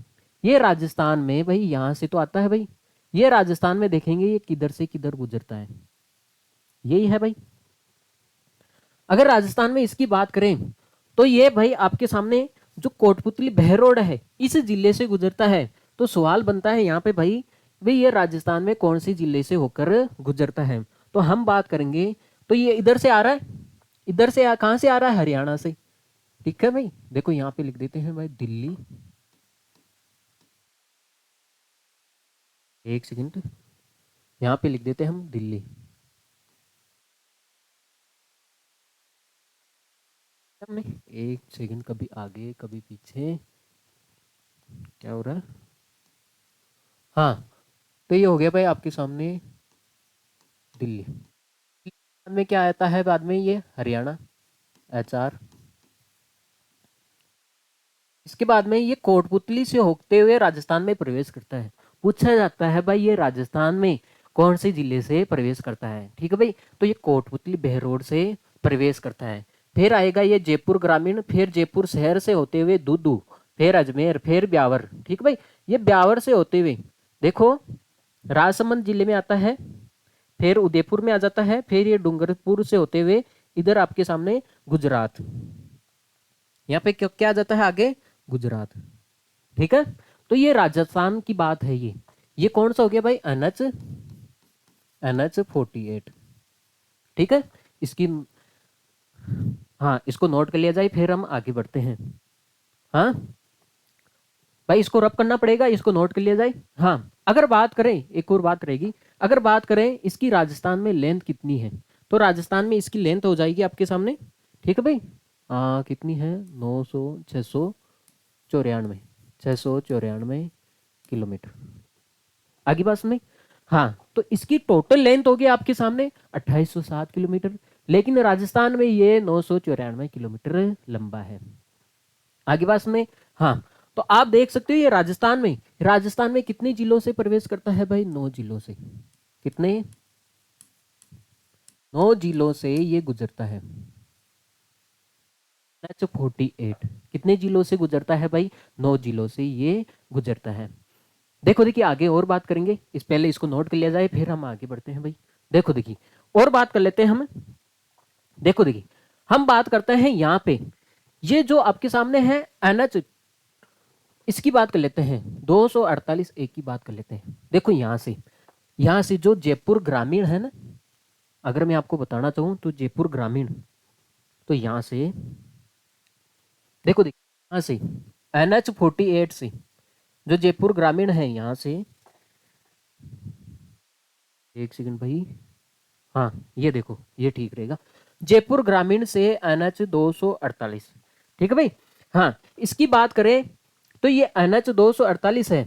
ये राजस्थान में भाई यहां से तो आता है भाई, ये राजस्थान में देखेंगे ये किधर से किधर गुजरता है, यही है भाई। अगर राजस्थान में इसकी बात करें, तो ये भाई आपके सामने जो कोटपुतली बहरोड है, इस जिले से गुजरता है। तो सवाल बनता है यहाँ पे भाई, भाई ये राजस्थान में कौन सी जिले से होकर गुजरता है? तो हम बात करेंगे, तो ये इधर से आ रहा है, इधर से कहां से आ रहा है, हरियाणा से। ठीक है भाई, देखो यहाँ पे लिख देते हैं भाई दिल्ली, एक सेकंड, यहाँ पे लिख देते हैं हम दिल्ली। हमने एक सेकंड, कभी आगे कभी पीछे, क्या हो रहा है। हाँ, तो ये हो गया भाई आपके सामने दिल्ली। बाद में क्या आता है, बाद में ये हरियाणा, HR। इसके बाद में ये कोटपुतली से होते हुए राजस्थान में प्रवेश करता है। पूछा जाता है भाई ये राजस्थान में कौन से जिले से प्रवेश करता है, ठीक है भाई। तो ये कोटपुतली बहरोड से प्रवेश करता है। फिर आएगा ये जयपुर ग्रामीण, फिर जयपुर शहर से होते हुए दूदू, फिर अजमेर, फिर ब्यावर, ठीक है भाई। ये ब्यावर से होते हुए देखो राजसमंद जिले में आता है, फिर उदयपुर में आ जाता है, फिर ये डूंगरपुर से होते हुए इधर आपके सामने गुजरात, यहाँ पे क्या क्या आ जाता है आगे, गुजरात, ठीक है। तो ये राजस्थान की बात है। ये कौन सा हो गया भाई, NH 48, ठीक है। इसकी, हाँ इसको नोट कर लिया जाए, फिर हम आगे बढ़ते हैं। हाँ भाई इसको रब करना पड़ेगा, इसको नोट कर लिया जाए। हाँ, अगर बात करें, एक और बात रहेगी, अगर बात करें इसकी राजस्थान में लेंथ कितनी है, तो राजस्थान में इसकी लेंथ हो जाएगी आपके सामने, ठीक है भाई। कितनी है, 694, 694 किलोमीटर। आगे बात सुनी। हाँ, तो इसकी टोटल लेंथ होगी आपके सामने 2807 किलोमीटर, लेकिन राजस्थान में ये 994 किलोमीटर लंबा है। आगे बात सुने। हाँ, तो आप देख सकते हो ये राजस्थान में कितने जिलों से प्रवेश करता है भाई, 9 जिलों से। कितने, 9 जिलों से ये गुजरता है। NH 48 कितने जिलों से गुजरता है भाई, 9 जिलों से ये गुजरता है। देखो देखिए, आगे और बात करेंगे, इस पहले इसको नोट कर लिया जाए, फिर हम आगे बढ़ते हैं भाई। देखो देखिए, और बात कर लेते हैं हम। देखो देखिए, हम बात करते हैं यहाँ पे, ये जो आपके सामने है NH, इसकी बात कर लेते हैं, 248A की बात कर लेते हैं। देखो यहाँ से जो जयपुर ग्रामीण है ना, अगर मैं आपको बताना चाहूँ तो जयपुर ग्रामीण, तो यहाँ से देखो देखिए, यहाँ से NH 48 से जो जयपुर ग्रामीण है, यहाँ से, एक सेकंड भाई, हाँ ये देखो, ये ठीक रहेगा, जयपुर ग्रामीण से NH 248, ठीक है भाई। हाँ, इसकी बात करें तो ये NH 248 है,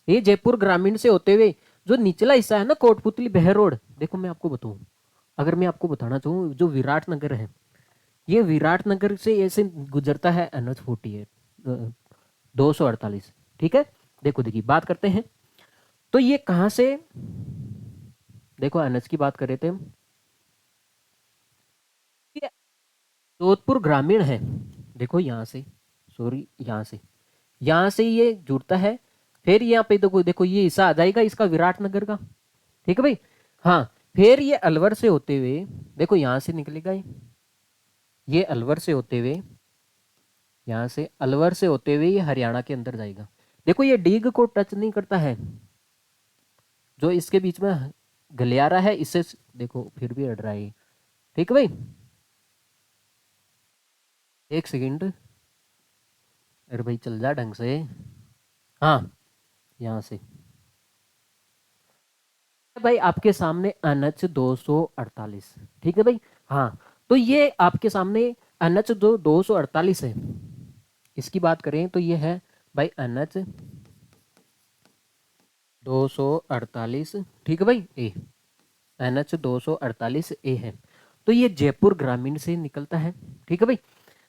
ये जयपुर ग्रामीण से होते हुए जो निचला हिस्सा है ना, कोटपुतली बहरोड, देखो मैं आपको बताऊं, अगर मैं आपको बताना चाहूँ, जो विराट नगर है, ये विराट नगर से ऐसे गुजरता है NH 48, 248, ठीक है। देखो देखिए, बात करते हैं, तो ये कहां से, देखो NH की बात कर रहे थे हम, ये जोधपुर ग्रामीण है। देखो यहाँ से, सॉरी यहाँ से ये जुड़ता है, फिर यहाँ पे देखो देखो ये हिस्सा आ जाएगा इसका विराटनगर का, ठीक है भाई। हाँ, फिर ये अलवर से होते हुए, देखो यहाँ से निकलेगा ये अलवर से होते हुए, यहाँ से अलवर से होते हुए ये हरियाणा के अंदर जाएगा। देखो ये डीग को टच नहीं करता है, जो इसके बीच में गलियारा है, इससे देखो फिर भी अड़ रहा है, ठीक है भाई। एक सेकंड, अरे भाई चल जा ढंग से। हाँ, यहाँ से भाई आपके सामने NH 248, ठीक है भाई। हाँ, तो ये आपके सामने NH जो 248 है, इसकी बात करें तो ये है भाई NH 248, ठीक है भाई। NH 248A है, तो ये जयपुर ग्रामीण से निकलता है, ठीक है भाई।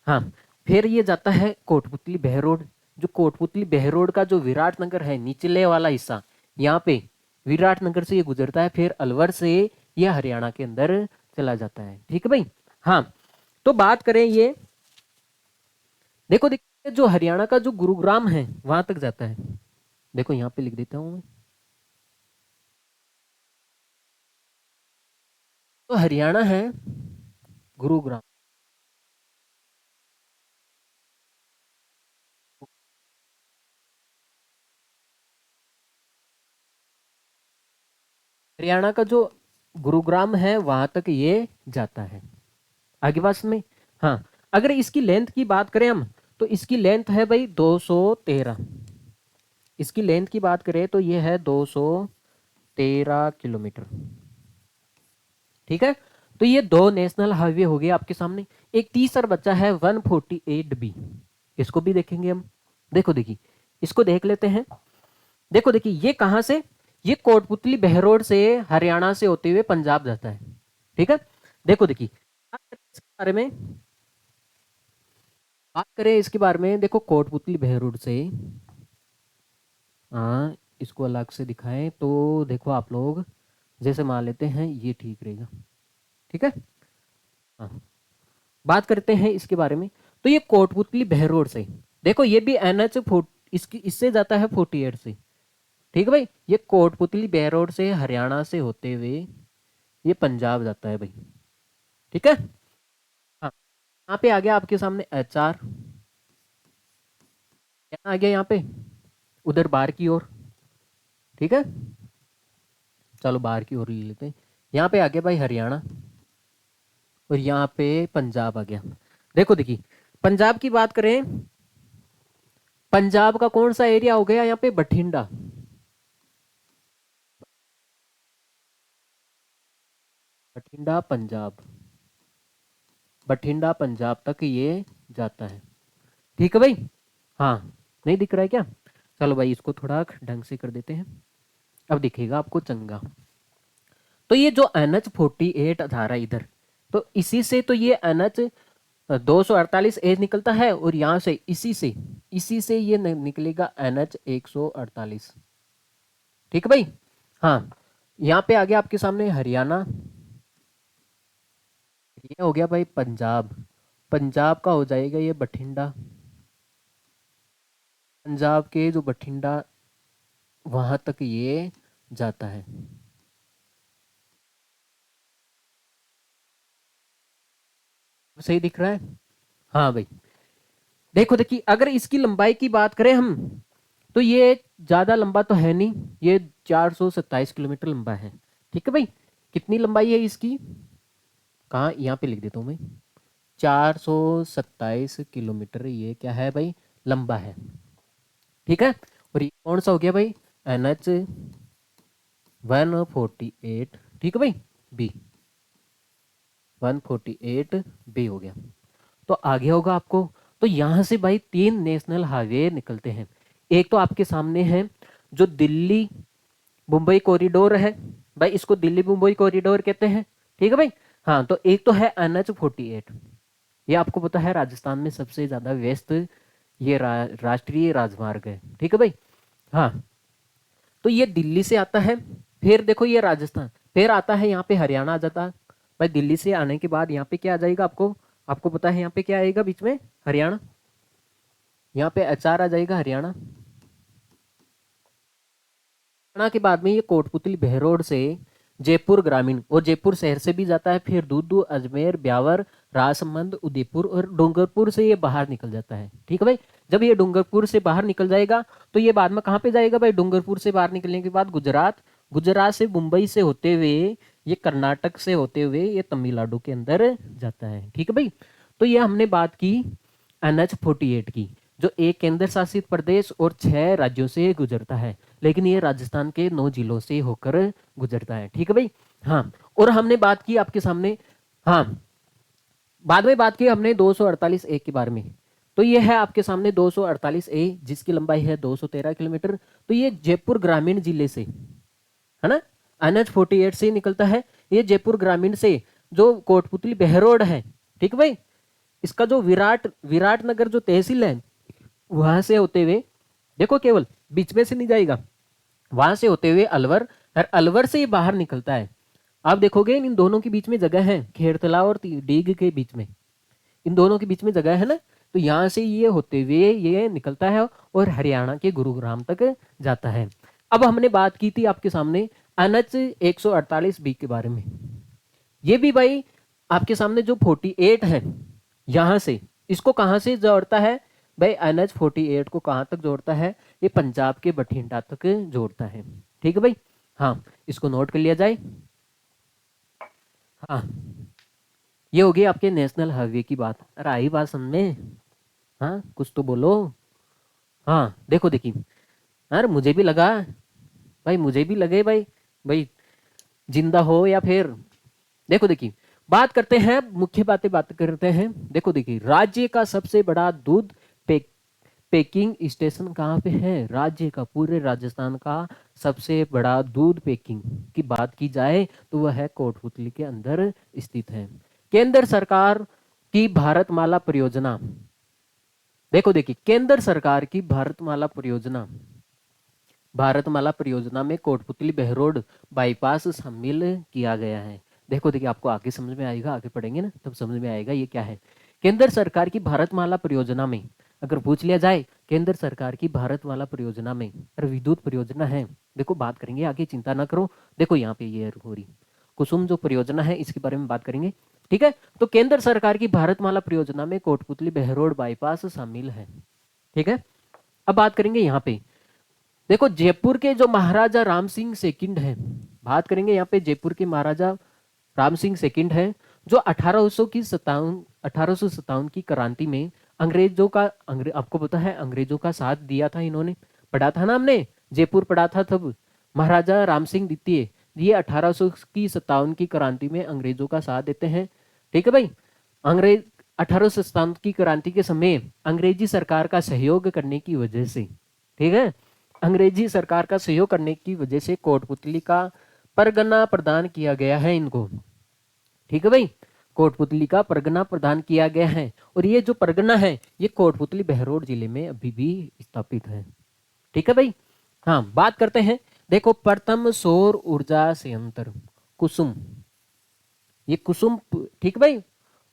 हाँ, फिर ये जाता है कोटपुतली बहरोड, जो कोटपुतली बहरोड का जो विराटनगर है निचले वाला हिस्सा, यहाँ पे विराटनगर से ये गुजरता है, फिर अलवर से ये हरियाणा के अंदर चला जाता है, ठीक है भाई। हाँ, तो बात करें ये, देखो देखिए, जो हरियाणा का जो गुरुग्राम है वहां तक जाता है। देखो यहाँ पे लिख देता हूँ मैं, तो हरियाणा है गुरुग्राम, हरियाणा का जो गुरुग्राम है वहां तक ये जाता है। आगे बात में। हाँ, अगर इसकी लेंथ की बात करें हम, तो इसकी लेंथ है भाई 213, इसकी लेंथ की बात करें तो ये है 213 किलोमीटर। ठीक है, तो ये दो नेशनल हाईवे हो गए आपके सामने। एक तीसरा बच्चा है 148B, इसको भी देखेंगे हम। देखो देखिए, इसको देख लेते हैं। देखो देखिए, ये कहां से, ये कोटपुतली बहरोड से हरियाणा से होते हुए पंजाब जाता है। ठीक है, देखो देखिए, इसके बारे में बात करें, इसके बारे में देखो, कोटपुतली बहरोड से, हाँ इसको अलग से दिखाएं तो देखो आप लोग, जैसे मान लेते हैं ये ठीक रहेगा। ठीक है, हाँ बात करते हैं इसके बारे में। तो ये कोटपुतली बहरोड से, देखो ये भी NH इसकी इससे जाता है 48 से। ठीक है भाई, ये कोटपुतली बहरोड से हरियाणा से होते हुए ये पंजाब जाता है भाई। ठीक है, हाँ यहाँ पे आ गया आपके सामने HR, क्या आ गया यहाँ पे, उधर बाहर की ओर। ठीक है, चलो बाहर की ओर ले लेते हैं। यहाँ पे आ गया भाई हरियाणा, और यहाँ पे पंजाब आ गया। देखो देखिए, पंजाब की बात करें, पंजाब का कौन सा एरिया हो गया यहाँ पे, बठिंडा। बठिंडा पंजाब, बठिंडा पंजाब तक ये जाता है। ठीक है भाई, हाँ नहीं दिख रहा है क्या, चलो भाई इसको थोड़ा ढंग से कर देते हैं, अब दिखेगा आपको चंगा। तो ये जो NH48 आ रहा है इधर, तो इसी से तो ये NH 248A निकलता है, और यहाँ से इसी से ये निकलेगा NH 148। ठीक है भाई, हाँ यहाँ पे आ गया आपके सामने हरियाणा, ये हो गया भाई पंजाब, पंजाब का हो जाएगा ये बठिंडा, पंजाब के जो बठिंडा वहां तक ये जाता है। सही दिख रहा है, हाँ भाई। देखो देखिए, अगर इसकी लंबाई की बात करें हम, तो ये ज्यादा लंबा तो है नहीं, ये 427 किलोमीटर लंबा है। ठीक है भाई, कितनी लंबाई है इसकी, कहाँ, यहाँ पे लिख देता हूँ मैं, 427 किलोमीटर ये क्या है भाई, लंबा है। ठीक है, और ये कौन सा हो गया भाई, NH 148। ठीक है भाई, बी 148B हो गया। तो आगे होगा आपको, तो यहां से भाई तीन नेशनल हाईवे निकलते हैं। एक तो आपके सामने है जो दिल्ली मुंबई कॉरिडोर है, भाई इसको दिल्ली मुंबई कॉरिडोर कहते हैं। ठीक है भाई, हाँ तो एक तो है NH 48, ये आपको पता है राजस्थान में सबसे ज्यादा व्यस्त ये राष्ट्रीय राजमार्ग है। ठीक है भाई, हाँ तो ये दिल्ली से आता है, फिर देखो ये राजस्थान, फिर आता है यहाँ पे हरियाणा आ जाता है। भाई दिल्ली से आने के बाद यहाँ पे क्या आ जाएगा आपको, आपको पता है यहाँ पे क्या आएगा बीच में, हरियाणा, यहाँ पे HR आ जाएगा हरियाणा। हरियाणा के बाद में ये कोटपुतली बहरोड से जयपुर ग्रामीण, और जयपुर शहर से भी जाता है, फिर दूदू, अजमेर, ब्यावर, राजसमंद, उदयपुर और डूंगरपुर से ये बाहर निकल जाता है। ठीक है भाई, जब ये डूंगरपुर से बाहर निकल जाएगा तो ये बाद में कहाँ पे जाएगा भाई, डूंगरपुर से बाहर निकलने के बाद गुजरात, गुजरात से मुंबई से होते हुए ये कर्नाटक से होते हुए ये तमिलनाडु के अंदर जाता है। ठीक है भाई, तो ये हमने बात की NH 48 की, जो एक केंद्र शासित प्रदेश और 6 राज्यों से गुजरता है, लेकिन ये राजस्थान के 9 जिलों से होकर गुजरता है। ठीक है भाई, हाँ और हमने बात की आपके सामने, हाँ बाद में बात की हमने 248A के बारे में। तो ये है आपके सामने 248A, जिसकी लंबाई है 213 किलोमीटर। तो ये जयपुर ग्रामीण जिले से है ना, NH 48 से निकलता है, ये जयपुर ग्रामीण से जो कोटपुतली बहरोड है। ठीक है भाई, इसका जो विराट नगर जो तहसील है वहां से होते हुए, देखो केवल बीच में से नहीं जाएगा, वहां से होते हुए अलवर, और अलवर से ये बाहर निकलता है। आप देखोगे इन दोनों के बीच में जगह है, खेड़तला और डीग के बीच में, इन दोनों के बीच में जगह है ना, तो यहाँ से ये होते हुए ये निकलता है और हरियाणा के गुरुग्राम तक जाता है। अब हमने बात की थी आपके सामने NH 148B के बारे में, ये भी भाई आपके सामने जो 48 है, यहां से इसको कहां से जोड़ता है भाई, NH 48 को कहां तक जोड़ता है, ये पंजाब के बठिंडा तक जोड़ता है। ठीक है भाई, हाँ इसको नोट कर लिया जाए। हाँ ये हो गई आपके नेशनल हाईवे की बात, अरे आई बात समझ में, हाँ कुछ तो बोलो। हाँ देखो देखिए, यार मुझे भी लगा भाई, मुझे भी लगे भाई, भाई जिंदा हो या फिर। देखो देखिए, बात करते हैं, मुख्य बात करते हैं। देखो देखिए, राज्य का सबसे बड़ा दूध पैकिंग स्टेशन कहाँ पे है? राज्य का, पूरे राजस्थान का सबसे बड़ा दूध पैकिंग की बात की जाए तो वह है कोटपुतली के अंदर स्थित है। केंद्र सरकार की भारतमाला परियोजना, देखो देखिए, केंद्र सरकार की भारतमाला परियोजना में कोटपुतली बहरोड बाईपास शामिल किया गया है। देखो देखिए, आपको आगे समझ में आएगा, आगे पढ़ेंगे ना तब समझ में आएगा ये क्या है। केंद्र सरकार की भारतमाला परियोजना में, अगर पूछ लिया जाए केंद्र सरकार की भारतमाला परियोजना में, अगर विद्युत परियोजना है, देखो बात करेंगे आगे, चिंता ना करो। देखो यहाँ पे ये हो रही कुसुम जो परियोजना है इसके बारे में बात करेंगे, ठीक है। तो केंद्र सरकार की भारतमाला परियोजना में कोटपुतली बहरोड बाईपास शामिल है, ठीक है। अब बात करेंगे यहाँ पे, देखो जयपुर के जो महाराजा राम सिंह सेकंड है, बात करेंगे यहाँ पे जयपुर के महाराजा राम सिंह सेकंड है, जो 1857 की क्रांति में अंग्रेजों का आपको पता है अंग्रेजों का साथ दिया था इन्होंने, पढ़ा था ना हमने, जयपुर पढ़ा था तब। महाराजा राम सिंह द्वितीय ये 1857 की क्रांति में अंग्रेजों का साथ देते हैं, ठीक है भाई। अंग्रेज 1857 की क्रांति के समय अंग्रेजी सरकार का सहयोग करने की वजह से, ठीक है, अंग्रेजी सरकार का सहयोग करने की वजह से कोटपुतली का परगना प्रदान किया गया है इनको, ठीक है भाई। कोटपुतली का परगना प्रदान किया गया है, और ये जो परगना है ये कोटपुतली बहरोड जिले में अभी भी स्थापित है, ठीक है भाई। हाँ, बात करते हैं, देखो प्रथम सौर ऊर्जा संयंत्र कुसुम, ये कुसुम, ठीक भाई,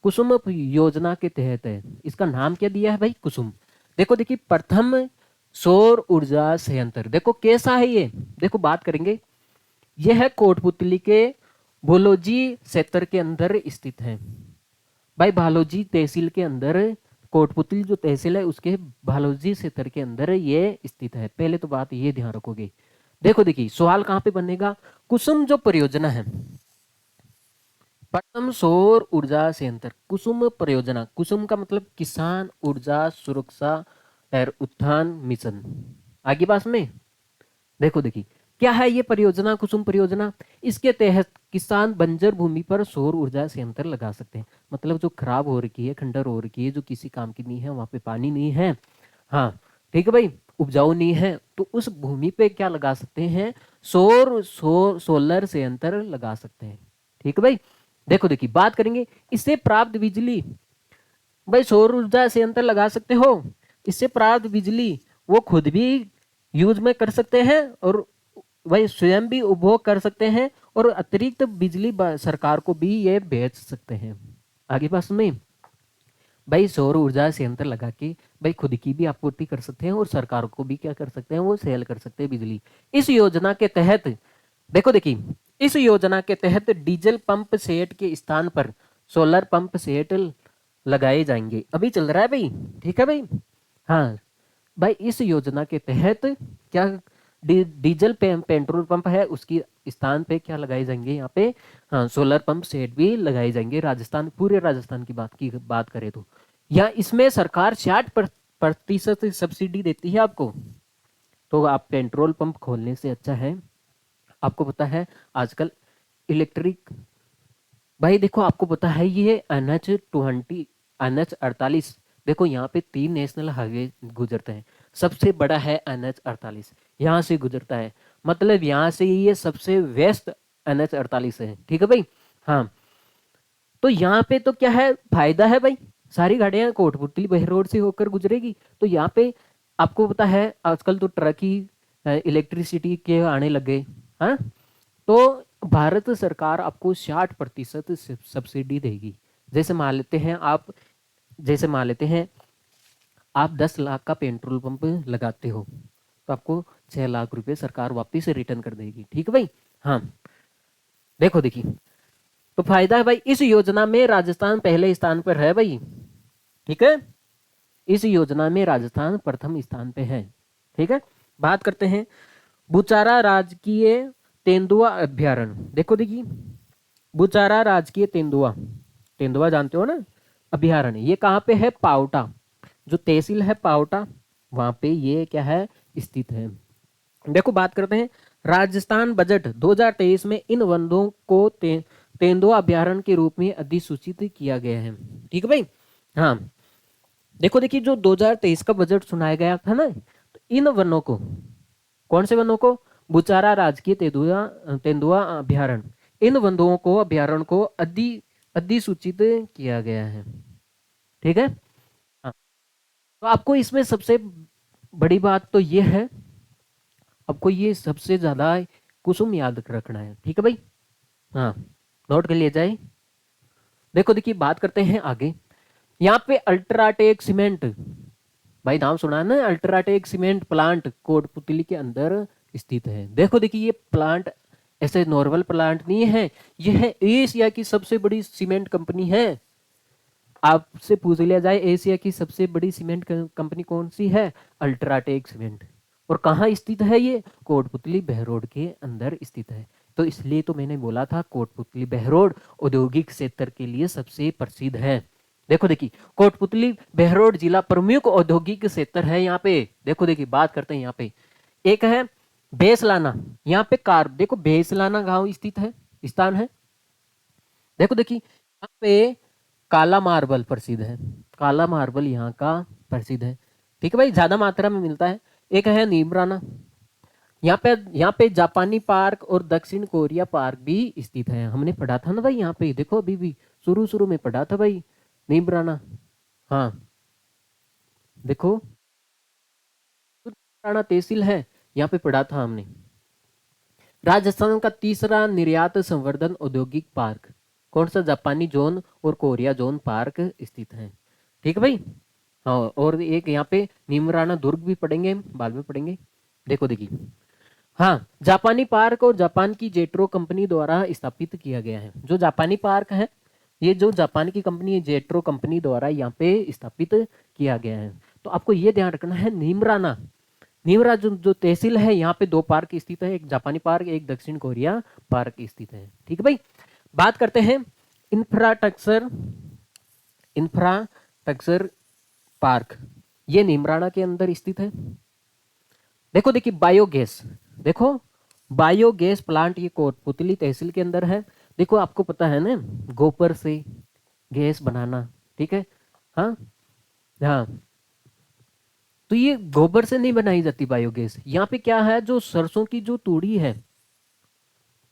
कुसुम योजना के तहत है, इसका नाम क्या दिया है भाई? कुसुम। देखो देखिए, प्रथम सौर ऊर्जा संयंत्र, देखो कैसा है ये, देखो बात करेंगे, यह है कोटपुतली के भोलोजी क्षेत्र के अंदर स्थित है भाई, भालोजी तहसील के अंदर, कोटपुतली जो तहसील है उसके भालोजी क्षेत्र के अंदर ये स्थित है। पहले तो बात ये ध्यान रखोगे। देखो देखिए, सवाल कहां पे बनेगा, कुसुम जो परियोजना है, प्रथम सौर ऊर्जा संयंत्र कुसुम परियोजना, कुसुम का मतलब किसान ऊर्जा सुरक्षा और उत्थान मिशन, आगे पास में देखो देखिए क्या है ये परियोजना, कुसुम परियोजना। इसके तहत किसान बंजर भूमि पर सौर ऊर्जा संयंत्र लगा सकते हैं, मतलब जो खराब हो रखी है, खंडर हो रखी है, जो किसी काम की नहीं है, वहां पे पानी नहीं है, हाँ ठीक है भाई, उपजाऊ नहीं है, तो उस भूमि पे क्या लगा सकते हैं, सोलर संयंत्र लगा सकते हैं, ठीक है भाई। देखो देखिए, बात करेंगे इससे प्राप्त बिजली, भाई सौर ऊर्जा संयंत्र लगा सकते हो, इससे प्राप्त बिजली वो खुद भी यूज में कर सकते हैं, और वही स्वयं भी उपभोग कर सकते हैं, और अतिरिक्त बिजली सरकार को भी ये बेच सकते हैं। आगे पास में भाई सौर ऊर्जा संयंत्र लगा के भाई खुद की भी आपूर्ति कर सकते हैं, और सरकार को भी क्या कर सकते हैं, वो सेल कर सकते हैं बिजली। इस योजना के तहत देखो देखिए, इस योजना के तहत डीजल पंप सेट के स्थान पर सोलर पंप सेट लगाए जाएंगे, अभी चल रहा है भाई, ठीक है भाई। हाँ भाई, इस योजना के तहत क्या डीजल पेट्रोल पंप है उसकी स्थान पे क्या लगाए जाएंगे यहाँ पे, हाँ सोलर पंप सेट भी लगाए जाएंगे। राजस्थान, पूरे राजस्थान की बात करें तो, या इसमें सरकार 60% सब्सिडी देती है आपको, तो आप पेट्रोल पंप खोलने से अच्छा है, आपको पता है आजकल इलेक्ट्रिक, भाई देखो आपको पता है ये NH20 NH48, देखो यहाँ पे 3 नेशनल हाईवे गुजरते हैं, सबसे बड़ा है NH48, यहाँ से गुजरता है, मतलब यहाँ से ये सबसे वेस्ट NH48 है, ठीक है भाई। हाँ, तो यहाँ पे तो क्या है, फायदा है भाई, सारी गाड़ियां कोटपुतली बहरोड से होकर गुजरेगी, तो यहाँ पे आपको पता है आजकल तो ट्रक ही इलेक्ट्रिसिटी के आने लगे, हाँ, तो भारत सरकार आपको 60% सब्सिडी देगी। जैसे मान लेते हैं आप, जैसे मान लेते हैं आप 10 लाख का पेट्रोल पंप लगाते हो, तो आपको 6 लाख रुपए सरकार वापिस रिटर्न कर देगी, ठीक है भाई। हाँ, देखो देखिए, तो फायदा है भाई, इस योजना में राजस्थान पहले स्थान पर है भाई, ठीक है, इस योजना में राजस्थान प्रथम स्थान पे है, ठीक है। बात करते हैं बुचारा राजकीय तेंदुआ अभ्यारण्य, देखो देखिए, बुचारा राजकीय तेंदुआ, तेंदुआ जानते हो ना, अभ्यारण्य, ये कहाँ पे है, पावटा, जो तहसील है पावटा, वहां पे ये क्या है, स्थित है, देखो बात करते हैं राजस्थान बजट 2023 में इन वनों को तेंदुआ अभ्यारण्य के रूप में अधिसूचित किया गया है। ठीक है भाई। हाँ, देखो देखिए जो 2023 का बजट सुनाया गया था ना, तो इन वनों को, कौन से वनों को, बुचारा राजकीय तेंदुआ तेंदुआ अभ्यारण्य, इन वनों को अभ्यारण्य को अधिसूचित किया गया है। ठीक है। हाँ, तो आपको इसमें सबसे बड़ी बात तो ये है, आपको ये सबसे ज्यादा कुसुम याद रखना है। ठीक है भाई। हाँ, नोट कर लिया जाए। देखो देखिए बात करते हैं आगे। यहाँ पे अल्ट्राटेक सीमेंट, भाई नाम सुना है ना, अल्ट्राटेक सीमेंट प्लांट कोटपुतली के अंदर स्थित है। देखो देखिए ये प्लांट ऐसे नॉर्मल प्लांट नहीं है, ये है एशिया की सबसे बड़ी सीमेंट कंपनी है। आपसे पूछ लिया जाए एशिया की सबसे बड़ी सीमेंट कंपनी कौन सी है, अल्ट्राटेक सीमेंट। और कहाँ स्थित है ये, कोटपुतली बहरोड के अंदर स्थित है। तो इसलिए तो मैंने बोला था कोटपुतली बहरोड औद्योगिक क्षेत्र के लिए सबसे प्रसिद्ध है। देखो देखिए कोटपुतली बहरोड जिला प्रमुख औद्योगिक क्षेत्र है। यहाँ पे देखो देखिए बात करते हैं, यहाँ पे एक है बेसलाना, यहाँ पे कार, देखो बेसलाना गांव स्थित है, स्थान है। देखो देखिए यहाँ पे काला मार्बल प्रसिद्ध है, काला मार्बल यहाँ का प्रसिद्ध है। ठीक है भाई, ज्यादा मात्रा में मिलता है। एक है नीमराना, यहाँ पे जापानी पार्क और दक्षिण कोरिया पार्क भी स्थित है। हमने पढ़ा था ना भाई, यहाँ पे देखो अभी भी शुरू शुरू में पढ़ा था भाई, नीमराना। हाँ देखो नीमराना तहसील है, यहाँ पे पढ़ा था हमने। राजस्थान का तीसरा निर्यात संवर्धन औद्योगिक पार्क कौन सा, जापानी जोन और कोरिया जोन पार्क स्थित है। ठीक है भाई। हाँ, और एक यहाँ पे नीमराना दुर्ग भी पढ़ेंगे हम, बाद में पढ़ेंगे। देखो देखिए, हाँ जापानी पार्क और जापान की जेट्रो कंपनी द्वारा स्थापित किया गया है। जो जापानी पार्क है, ये जो जापान की कंपनी है जेट्रो कंपनी द्वारा यहाँ पे स्थापित किया गया है। तो आपको ये ध्यान रखना है, नीमराना, नीमरा जो तहसील है, यहाँ पे दो पार्क स्थित है, एक जापानी पार्क, एक दक्षिण कोरिया पार्क स्थित है। ठीक है भाई। बात करते हैं इंफ्रास्ट्रक्चर, इंफ्रास्ट्रक्चर पार्क, ये नीमराना के अंदर स्थित है। देखो देखिए बायोगैस, देखो बायोगैस प्लांट ये कोटपुतली तहसील के अंदर है। देखो आपको पता है ना गोबर से गैस बनाना, ठीक है। हाँ हाँ, तो ये गोबर से नहीं बनाई जाती बायोगैस। यहाँ पे क्या है, जो सरसों की जो तूड़ी है,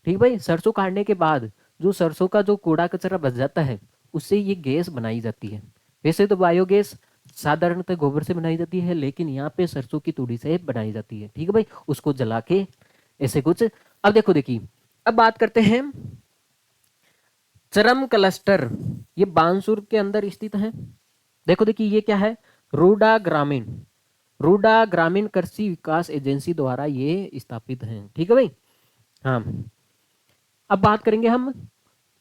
ठीक भाई, सरसों काटने के बाद जो सरसों का जो कूड़ा कचरा बच जाता है, उससे ये गैस बनाई जाती है। वैसे तो बायोगैस साधारणतः गोबर से बनाई जाती है, लेकिन यहाँ पे सरसों की तूड़ी से बनाई जाती है। ठीक है भाई, उसको जला के ऐसे कुछ। अब देखो देखिए, अब बात करते हैं चरम क्लस्टर, ये बानसूर के अंदर स्थित है। देखो देखिए ये क्या है, रूडा ग्रामीण, रूडा ग्रामीण कृषि विकास एजेंसी द्वारा ये स्थापित है। ठीक है भाई। हाँ, अब बात करेंगे हम,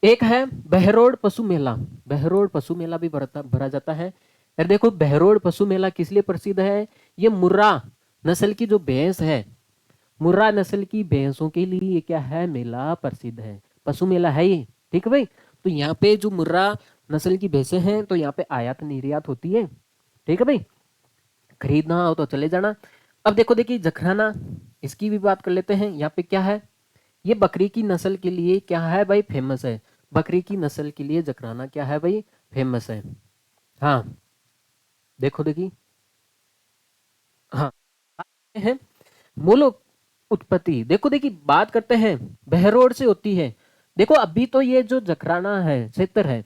एक है बहरोड पशु मेला, बहरोड पशु मेला भी भरा जाता है। यार देखो बहरोड पशु मेला किस लिए प्रसिद्ध है, ये मुर्रा नस्ल की जो भैंस है, मुर्रा नस्ल की भैंसों के लिए ये क्या है, मेला प्रसिद्ध है, पशु मेला है ये। ठीक है भाई। तो यहाँ पे जो मुर्रा नस्ल की भैंसें हैं, तो यहाँ पे आयात निर्यात होती है। ठीक है भाई, खरीदना हो तो चले जाना। अब देखो देखिए जखराना, इसकी भी बात कर लेते हैं। यहाँ पे क्या है, ये बकरी की नस्ल के लिए क्या है भाई, फेमस है। बकरी की नस्ल के लिए जकराना क्या है भाई, फेमस है। हाँ देखो देखिए, हाँ है मूल उत्पत्ति। देखो देखिए बात करते हैं बहरोड से होती है। देखो अभी तो ये जो जकराना है क्षेत्र है,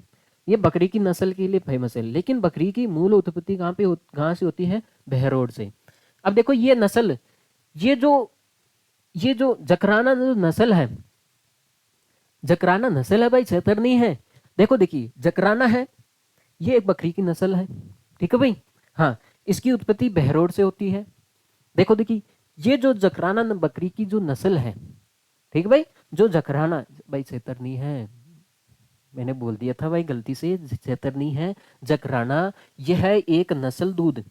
ये बकरी की नस्ल के लिए फेमस है, लेकिन बकरी की मूल उत्पत्ति कहाँ से होती है, बहरोड से। अब देखो ये नस्ल, ये जो जकराना जो नस्ल है, जकराना नस्ल है भाई, क्षेत्र नहीं है। देखो देखिए जकराना है, ये एक बकरी की नस्ल है। ठीक है भाई। हाँ, इसकी उत्पत्ति बहरोड से होती है। देखो देखिए ये जो जकराना बकरी की जो नस्ल है, ठीक है भाई, जो जकराना भाई क्षेत्रनी है, मैंने बोल दिया था भाई गलती से, क्षेत्रनी है जकराना। यह है एक नस्ल दूध,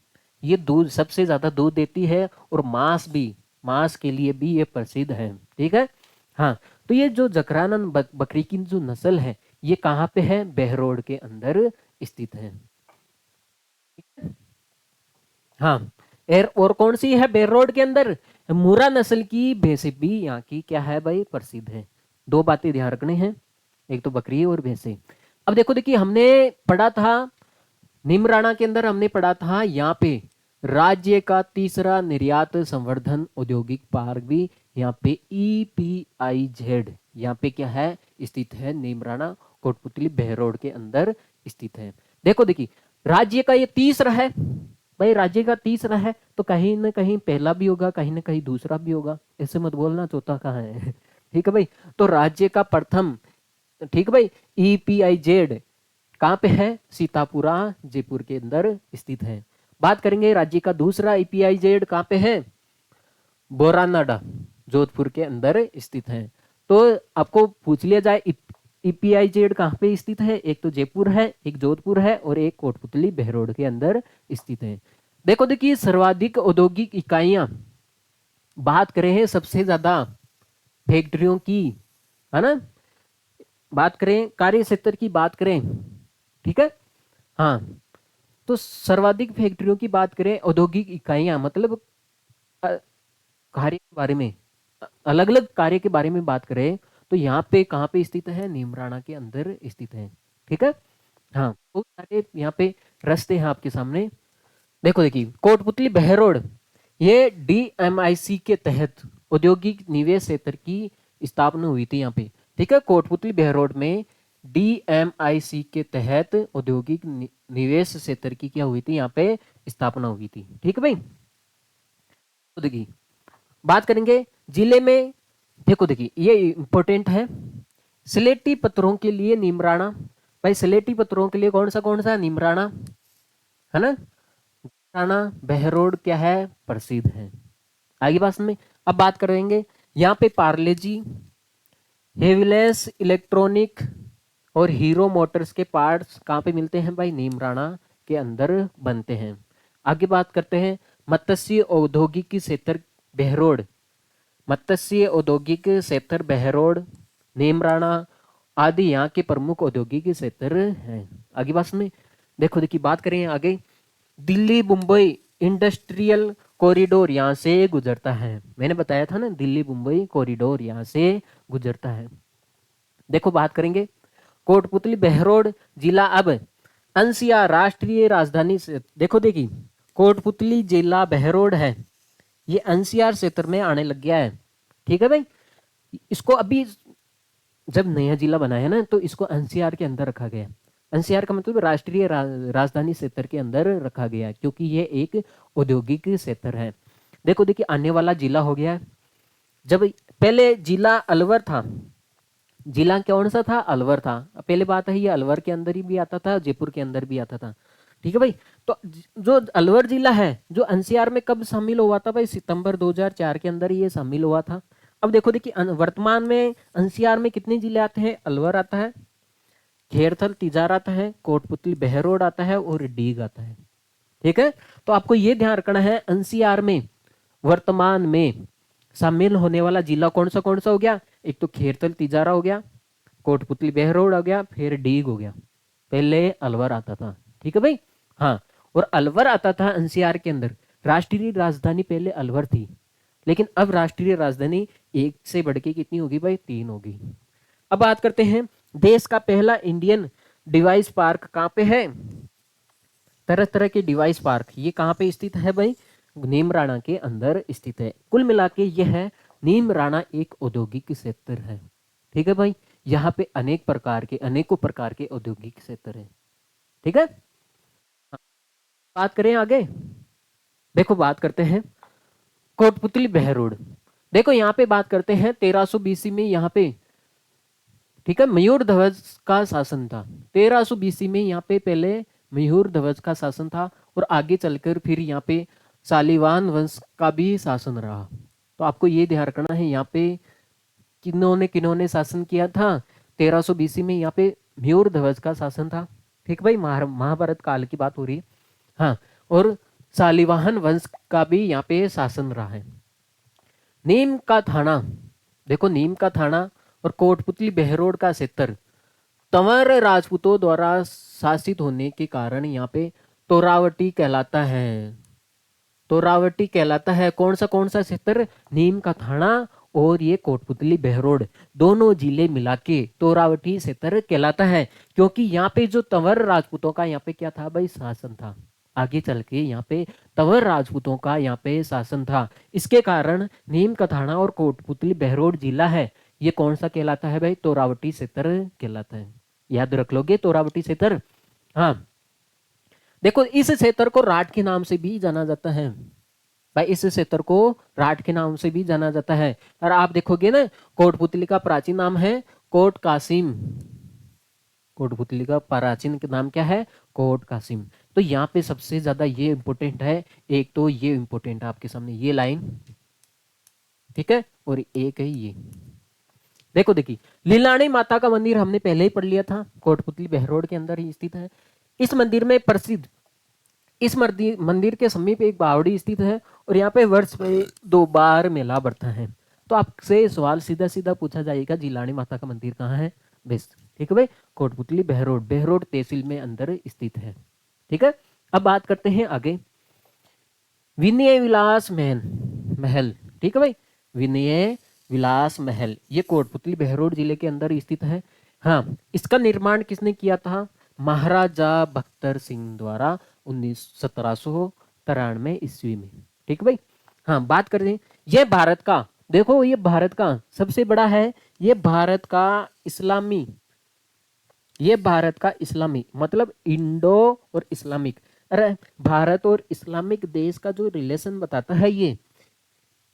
ये दूध सबसे ज्यादा दूध देती है, और मांस भी, मांस के लिए भी ये प्रसिद्ध है। ठीक है। हाँ, तो ये जो जकराना बकरी की जो नस्ल है, ये कहाँ पे है, बहरोड के अंदर स्थित है। हाँ, और कौन सी है बेरोड के अंदर? मुर्रा नस्ल की भैंसे भी यहाँ की क्या है भाई, प्रसिद्ध है। दो बातें ध्यान रखने हैं, एक तो बकरी और भैंसे। अब देखो देखिए, हमने पढ़ा था नीमराणा के अंदर, हमने पढ़ा था यहाँ पे राज्य का तीसरा निर्यात संवर्धन औद्योगिक पार्क भी यहाँ पे EPIZ यहाँ पे क्या है स्थित है, नीमराणा कोटपुतली बहरोड के अंदर स्थित है। देखो देखिए, राज्य का ये तीसरा है भाई, राज्य का तीसरा है तो कहीं ना कहीं पहला भी होगा, कहीं ना कहीं दूसरा भी होगा, ऐसे मत बोलना चौथा कहाँ है। ठीक है भाई, तो राज्य का प्रथम, ठीक है भाई, EPIZ कहाँ पे है? सीतापुरा जयपुर के अंदर स्थित है। बात करेंगे राज्य का दूसरा EPIZ कहाँ पे है? बोरानाडा जोधपुर के अंदर स्थित है। तो आपको पूछ लिया जाए EPIZ कहाँ पे स्थित है, एक तो जयपुर है, एक जोधपुर है और एक कोटपुतली बहरोड के अंदर स्थित है। देखो देखिए, सर्वाधिक औद्योगिक इकाइयां, बात करें हैं सबसे ज्यादा फैक्ट्रियों की, है ना, बात करें कार्य क्षेत्र की बात करें, ठीक है, हाँ, तो सर्वाधिक फैक्ट्रियों की बात करें, औद्योगिक इकाइयां मतलब कार्य के बारे में, अलग अलग कार्य के बारे में बात करें तो यहाँ पे कहाँ पे स्थित है? नीमराणा के अंदर स्थित है। ठीक है, हाँ, बहुत सारे यहाँ पे रास्ते हैं आपके सामने। देखो देखिए, कोटपुतली बहरोड ये DMIC के तहत औद्योगिक निवेश क्षेत्र की स्थापना हुई थी यहाँ पे। ठीक है, कोटपुतली बहरोड में DMIC के तहत औद्योगिक निवेश क्षेत्र की क्या हुई थी, यहाँ पे स्थापना हुई थी। ठीक है भाई, तो देखिए बात करेंगे जिले में। देखो देखिए, ये इंपॉर्टेंट है, सिलेटी पत्थरों के लिए नीमराणा, भाई सिलेटी पत्थरों के लिए कौन सा नीमराणा, है ना, नीमराणा बहरोड क्या है, प्रसिद्ध है। आगे बात में अब बात करेंगे, यहाँ पे पार्ले जी, हेविलेस इलेक्ट्रॉनिक और हीरो मोटर्स के पार्ट्स कहाँ पे मिलते हैं भाई? नीमराणा के अंदर बनते हैं। आगे बात करते हैं मत्स्य औद्योगिक क्षेत्र बहरोड, मत्स्य औद्योगिक क्षेत्र बहरोड, नीमराणा आदि यहाँ के प्रमुख औद्योगिक क्षेत्र हैं। आगे बात में देखो देखिए, बात करें आगे, दिल्ली मुंबई इंडस्ट्रियल कॉरिडोर यहाँ से गुजरता है। मैंने बताया था ना, दिल्ली मुंबई कॉरिडोर यहाँ से गुजरता है। देखो बात करेंगे कोटपुतली बहरोड जिला अब NCR राष्ट्रीय राजधानी से, देखो देखिए, कोटपुतली जिला बहरोड है, ये NCR क्षेत्र में आने लग गया है। ठीक है भाई, इसको अभी जब नया जिला बना है ना, तो इसको NCR के अंदर रखा गया। NCR का मतलब राष्ट्रीय राजधानी क्षेत्र के अंदर रखा गया, क्योंकि ये एक औद्योगिक क्षेत्र है। देखो देखिए, आने वाला जिला हो गया, जब पहले जिला अलवर था, जिला कौन सा था? अलवर था। पहले बात है, ये अलवर के अंदर ही भी आता था, जयपुर के अंदर भी आता था। ठीक है भाई, तो जो अलवर जिला है, जो NCR में कब शामिल हुआ था भाई? सितंबर 2004 के अंदर ये शामिल हुआ था। अब देखो देखिए, वर्तमान में NCR में कितने जिले आते हैं? अलवर आता है, खेरथल तिजार आता है, कोटपुतली बहरोड आता है और डीग आता है। ठीक है, तो आपको ये ध्यान रखना है, NCR में वर्तमान में शामिल होने वाला जिला कौन सा हो गया? एक तो खेरथल तिजारा हो गया, कोटपुतली बहरोड हो गया, फिर डीग हो गया। पहले अलवर आता था। ठीक है भाई, हाँ, और अलवर आता था NCR के अंदर। राष्ट्रीय राजधानी पहले अलवर थी, लेकिन अब राष्ट्रीय राजधानी एक से बढ़ के कितनी होगी भाई? 3 होगी। अब बात करते हैं, देश का पहला इंडियन डिवाइस पार्क कहाँ पे है? तरह तरह के डिवाइस पार्क, ये कहाँ पे स्थित है भाई? नीमराणा के अंदर स्थित है। कुल मिला के यह है, नीमराणा एक औद्योगिक क्षेत्र है। ठीक है भाई, यहाँ पे अनेकों प्रकार के औद्योगिक क्षेत्र है। ठीक है, बात करें आगे, देखो बात करते हैं कोटपुतली बहरोड। देखो यहाँ पे बात करते हैं 1300 BC में यहाँ पे, ठीक है, मयूर ध्वज का शासन था। 1300 BC में यहाँ पे पहले मयूर ध्वज का शासन था, और आगे चलकर फिर यहाँ पे सालीवान वंश का भी शासन रहा। तो आपको ये ध्यान रखना है, यहाँ पे किन्होंने किन्होंने शासन किया था? 1300 BC में यहाँ पे मयूर ध्वज का शासन था। ठीक भाई, महाभारत काल की बात हो रही है, हाँ, और सालीवाहन वंश का भी यहाँ पे शासन रहा है। नीम का थाना, देखो नीम का थाना और कोटपुतली बहरोड का क्षेत्र तंवर राजपूतों द्वारा शासित होने के कारण यहाँ पे तोरावटी कहलाता है। तोरावटी कहलाता है कौन सा क्षेत्र? नीम का थाना और ये कोटपुतली बहरोड दोनों जिले मिला के तोरावटी क्षेत्र कहलाता है, क्योंकि यहाँ पे जो तंवर राजपूतों का यहाँ पे क्या था भाई? शासन था। आगे चल के यहाँ पे तंवर राजपूतों का यहाँ पे शासन था, इसके कारण नीम का थाना और कोटपुतली बहरोड जिला है ये कौन सा कहलाता है भाई? तोरावटी क्षेत्र कहलाता है। याद रख लोगे तोरावटी क्षेत्र। हाँ, देखो इस क्षेत्र को राठ के नाम से भी जाना जाता है भाई, इस क्षेत्र को राठ के नाम से भी जाना जाता है। और आप देखोगे ना, कोटपुतली का प्राचीन नाम है कोट कासिम। कोटपुतली का प्राचीन नाम क्या है? कोट कासिम। तो यहाँ पे सबसे ज्यादा ये इंपोर्टेंट है, एक तो ये इंपोर्टेंट है आपके सामने ये लाइन, ठीक है, और एक है ये। देखो देखिए, लीलाणी माता का मंदिर हमने पहले ही पढ़ लिया था, कोटपुतली बहरोड के अंदर ही स्थित है। इस मंदिर में प्रसिद्ध, इस मंदिर के समीप एक बावड़ी स्थित है और यहाँ पे वर्ष में 2 बार मेला बढ़ता है। तो आपसे सवाल सीधा सीधा पूछा जाएगा, जिलानी माता का मंदिर कहाँ है? बेस्ट, ठीक है भाई, कोटपुतली बहरोड, बहरोड तहसील में अंदर स्थित है। ठीक है, अब बात करते हैं आगे, विनय विलास महल। ठीक है भाई, विनय विलास महल ये कोटपुतली बहरोड जिले के अंदर स्थित है। हाँ, इसका निर्माण किसने किया था? महाराजा बख्तर सिंह द्वारा 1793 ईस्वी में। ठीक है भाई। हाँ, बात करते हैं, ये भारत का, देखो ये भारत का सबसे बड़ा है, ये भारत का इस्लामी, ये भारत का इस्लामी मतलब इंडो और इस्लामिक, अरे भारत और इस्लामिक देश का जो रिलेशन बताता है ये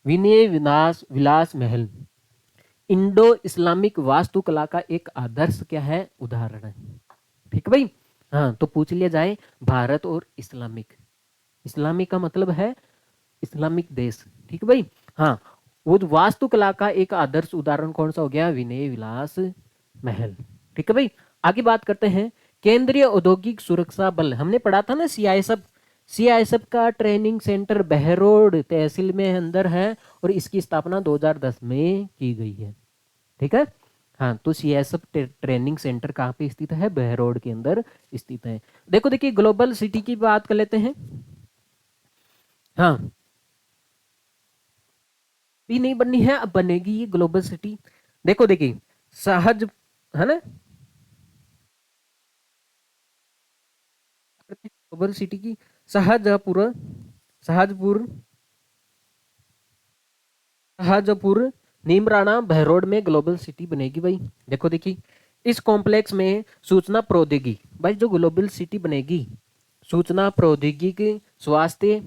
विनय विलास महल इंडो इस्लामिक वास्तुकला का एक आदर्श क्या है? उदाहरण है। ठीक है भाई। हाँ, तो पूछ लिया जाए भारत और इस्लामिक, इस्लामिक का मतलब है इस्लामिक देश। ठीक है भाई। हाँ, वो वास्तुकला का एक आदर्श उदाहरण कौन सा हो गया? विनय विलास महल। ठीक है भाई। आगे बात करते हैं, केंद्रीय औद्योगिक सुरक्षा बल, हमने पढ़ा था ना सीआईएसएफ, सीआईएसएफ का ट्रेनिंग सेंटर बहरोड तहसील में अंदर है और इसकी स्थापना 2010 में की गई है। ठीक है। हाँ, तो सीआईएसएफ ट्रेनिंग सेंटर कहाँ पे स्थित है? बहरोड के अंदर स्थित है। देखो देखिए, ग्लोबल सिटी की बात कर लेते हैं। हाँ, भी नहीं बननी है, अब बनेगी ये ग्लोबल सिटी। देखो देखिए, सहज, है ना, ग्लोबल सिटी की शाहजहांपुर, शाहजपुर, शाहजपुर नीमराणा बहरोड में ग्लोबल सिटी बनेगी भाई। देखो देखिए, इस कॉम्प्लेक्स में सूचना प्रौद्योगिकी, भाई जो ग्लोबल सिटी बनेगी, सूचना प्रौद्योगिकी, स्वास्थ्य,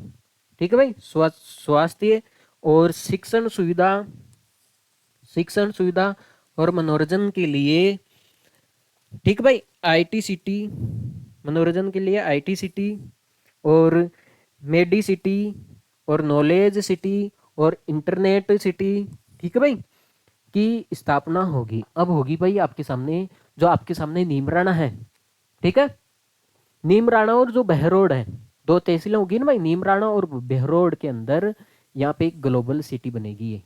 ठीक है भाई, स्वास्थ्य और शिक्षण सुविधा, शिक्षण सुविधा और मनोरंजन के लिए, ठीक है भाई, आईटी सिटी, मनोरंजन के लिए आईटी सिटी और मेडी सिटी और नॉलेज सिटी और इंटरनेट सिटी, ठीक है भाई, की स्थापना होगी। अब होगी भाई आपके सामने, जो आपके सामने नीमराणा है, ठीक है, नीमराणा और जो बहरोड है, 2 तहसीलें होगी ना भाई, नीमराणा और बहरोड के अंदर यहाँ पे एक ग्लोबल सिटी बनेगी।